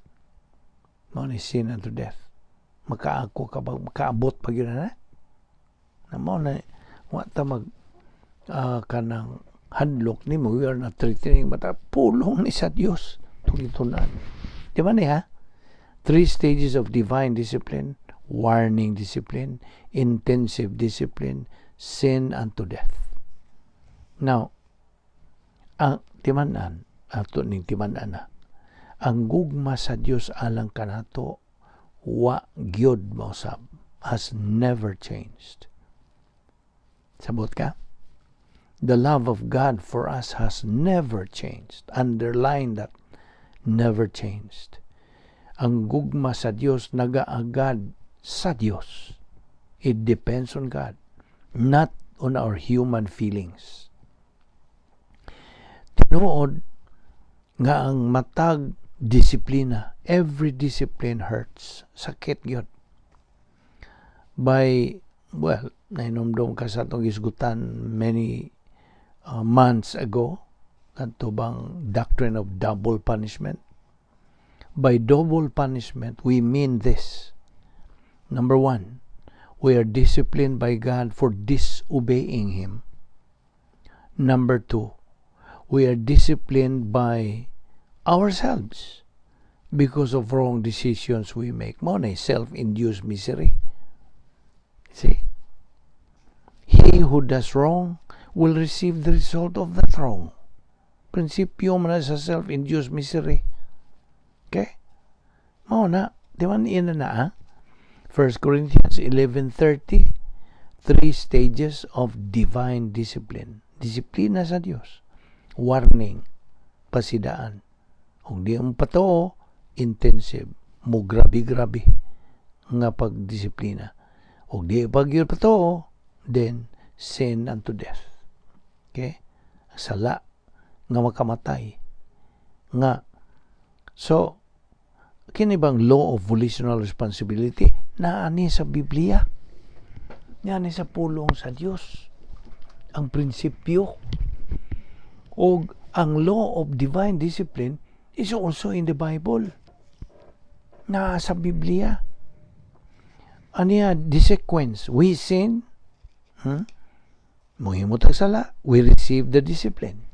Mao ni sin unto death. Makaako ka ba, makaabot pa yun na? Na mao na, wata mag kanang hadlok ni mo, we are not threatening, but pulong ni sa Diyos. Tulitunan. Di ba niya? 3 stages of divine discipline, warning discipline, intensive discipline, sin unto death. Now, ang timanan, ato ning timanan na, ang gugma sa Dios alang kanato, wa gyud mausab, has never changed. Sabot ka? The love of God for us has never changed. Underline that, never changed. Ang gugma sa Dios nagaagad sa Dios. It depends on God, not on our human feelings. Tinuod nga ang matag disiplina, every discipline hurts. Sakit gyud. Nainomdom ka sa itong isgutan many months ago, kanto bang doctrine of double punishment. By double punishment, we mean this. Number 1, we are disciplined by God for disobeying Him. Number 2, we are disciplined by ourselves because of wrong decisions we make. Mao na self-induced misery. See? He who does wrong will receive the result of that wrong. Prinsipyo man sa self-induced misery. Okay? Mao na. Di man ina na, ha? 1 Corinthians 11:30, 3 stages of divine discipline. Disiplina sa Dios. Warning, pasidaan. Kung di ang patoo, intensive, mo grabe-grabe nga pagdisiplina. Kung di pag-yun patoo, then sin unto death. Okay? Sala nga makamatay. Nga. So, kini bang law of volitional responsibility na ani sa Biblia? Ani sa pulong sa Dios. Ang prinsipyo o ang law of divine discipline is also in the Bible. Na sa Biblia. Aniya, the sequence. We sin. Muhimot ang sala. We receive the discipline.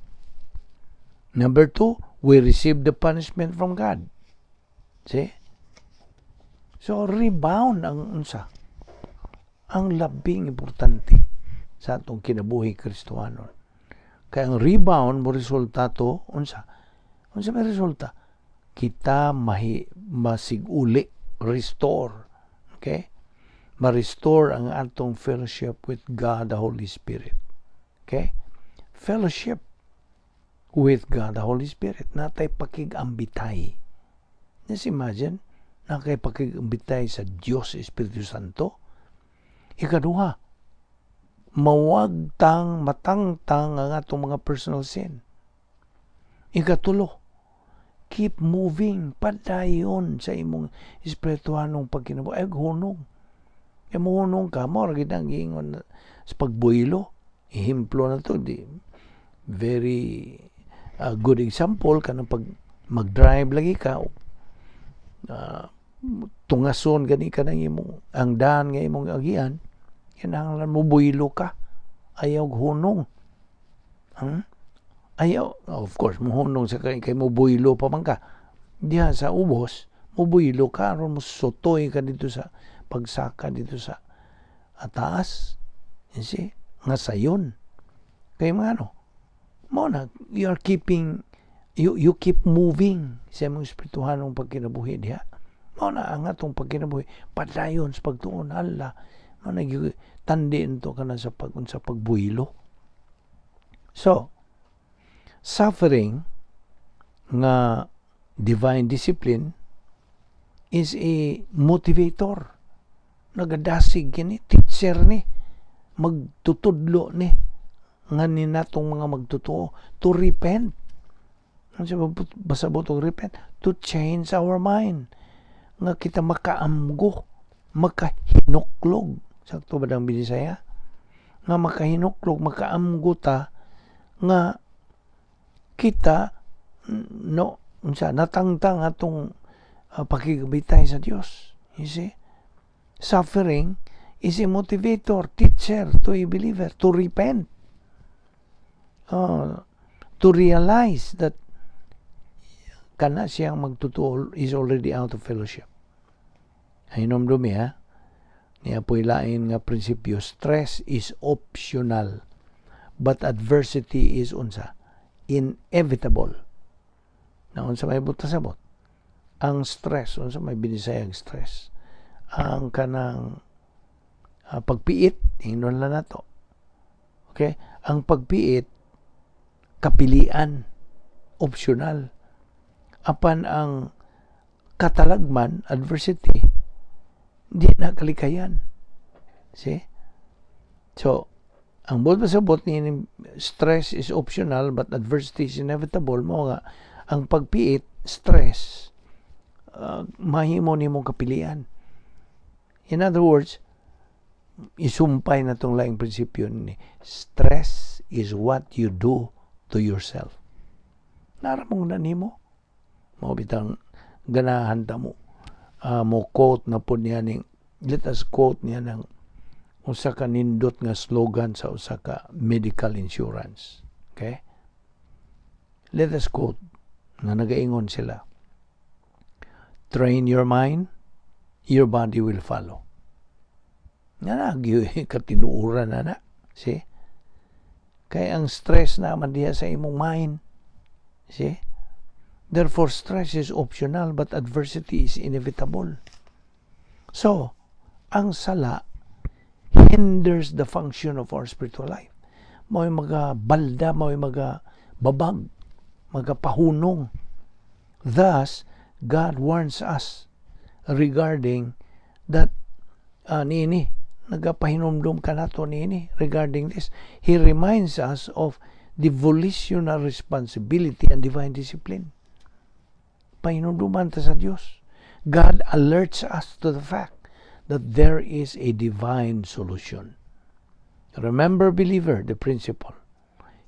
Number 2, we receive the punishment from God. See? So, rebound ang unsa. Ang labing importante sa atong kinabuhi Kristohanon. Kaya ang rebound mo resulta to, unsa? Unsa may resulta? Kita masiguli, restore. Okay? Ma-restore ang atong fellowship with God, the Holy Spirit. Okay? Fellowship with God, the Holy Spirit. Natay pakigambitay. Just imagine, natay pakigambitay sa Diyos Espiritu Santo. Ikaduha, matangtang ang atong mga personal sin. Ikatulo, keep moving. Padayon sa imong espirituhanong pagkinabuhi. Ay, hunong. E mohunong ka, mo rin ang ingon sa pagbuylo. Ihimplo na to, very good example ka ng pag mag-drive lagi ka, tungason gani ka ng imong, ang daan nga imong agian, kinahanglan mo buylo ka. Ayaw hunong. Ayaw, of course, mohunong sa kay mo buylo pa man ka. Diha sa ubos, mo buylo ka, aron mo sotoy ka dito sa pagsaka dito sa taas. You see? Nga sayon. Kaya mga ano, mo na, you are keeping, you keep moving sa mong espirituhanong pagkinabuhi diha. Mo na, ang atong pagkinabuhi, padayon sa pagtuon, hala, mo na, tandin to ka na sa pagbuylo. So, suffering nga divine discipline is a motivator. Nagadasig kini, teacher ni, magtutudlo ni, nga ni natong mga magtutuo, to repent. Ano siya basa po to repent? To change our mind. Nga kita makaamgo, makahinuklog. Sakto ba ng Bisaya? Nga makahinuklog, makaamgo ta, nga kita natangtang atong pakigabitay sa Dios. You see? Suffering is a motivator, teacher to a believer to repent, to realize that kana siyang magtutuo is already out of fellowship. Hinom dumi niya po'y lain nga prinsipyo, stress is optional, but adversity is unsa? Inevitable. Na unsa may butasabot? Ang stress, unsa may binisayang stress? Ang kanang pagpiit, hinon lang nato. Okay? Ang pagpiit, kapilian, optional. Apan ang katalagman, adversity, di na kalikayan. See? So, ang bot pasabot ni stress is optional but adversity is inevitable. Mo nga, ang pagpiit, stress, mahimo ni mong kapilian. In other words, isumpay na itong laing prinsipyo ni stress is what you do to yourself. Naramong na ni mo. Mabitang ganahan ta mo. Mo quote na po niya let us quote niya ng usa ka nindot nga slogan sa usa ka medical insurance. Okay? Let us quote na nagaingon sila. Train your mind, your body will follow. Nga katinuuran na. See? Kaya ang stress naman diya sa imong mind. See? Therefore, stress is optional but adversity is inevitable. So, ang sala hinders the function of our spiritual life. May mga balda, may mga babag, mga pahunong. Thus, God warns us regarding that nagapahinumdum ka nato nini regarding this. He reminds us of the volitional responsibility and divine discipline. Pahinumduman ta sa Diyos. God alerts us to the fact that there is a divine solution. Remember, believer, the principle.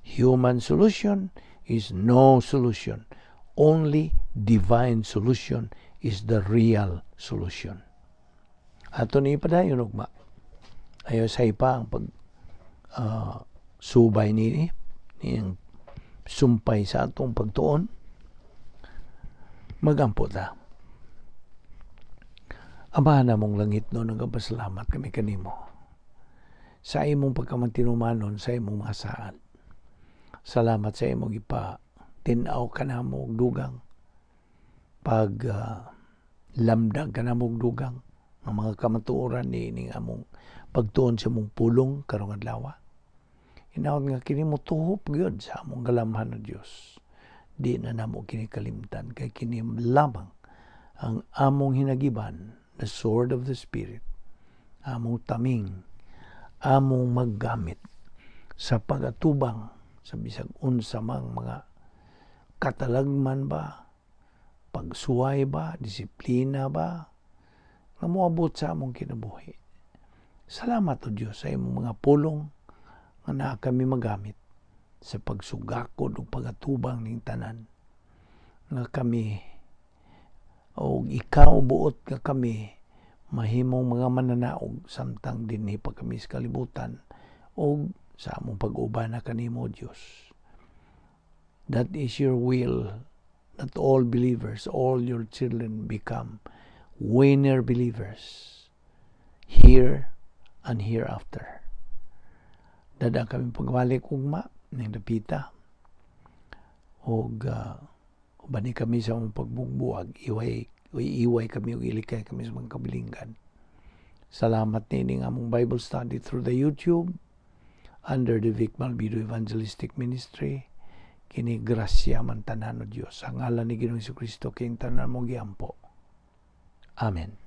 Human solution is no solution. Only divine solution is the real solution. Ato ni padayon ugma. Ayo sa ipa ang pag subay ni sumpay sa atong pagtuon. Magampo ta. Ama na mong langit no, nagpasalamat kami kanimo sa imong pagkamantinumanon sa imong mga saad. Salamat sa imong tinaw ka na mong dugang, pag lamdag ka na mong dugang, ang mga kamatuoran ni among pagtuon sa mong pulong karong adlaw. Inaon nga kini mo tuhop gyud sa among galamhan ng Dios. Di na namo kini kalimtan kay kini lamang ang among hinagiban, the sword of the Spirit, among taming, among maggamit sa pagatubang sa bisag unsa mang mga katalagman ba, pagsuway ba, disiplina ba, nga moabot sa among kinabuhi. Salamat o Diyos sa imong mga pulong nga naa kami magamit sa pagsugakod o pagatubang ning tanan. Nga kami, o ikaw buot nga kami, mahimong mga mananaog samtang dinhi pa kami sa kalibutan o sa among pag-ubana kanimo Diyos. That is your will, that all believers, all your children become winner believers here and hereafter. Dada kami pagbalik ugma ng dapita o bani kami sa mong pagbugbuwag, iway kami o ilikay kami sa mga kabilinggan. Salamat nining among Bible study through the YouTube under the Balbido Evangelistic Ministry. Kini grasya man tanan o Dios. Ang ngalan ni Ginoong Jesucristo king tanan mo giampo. Amen.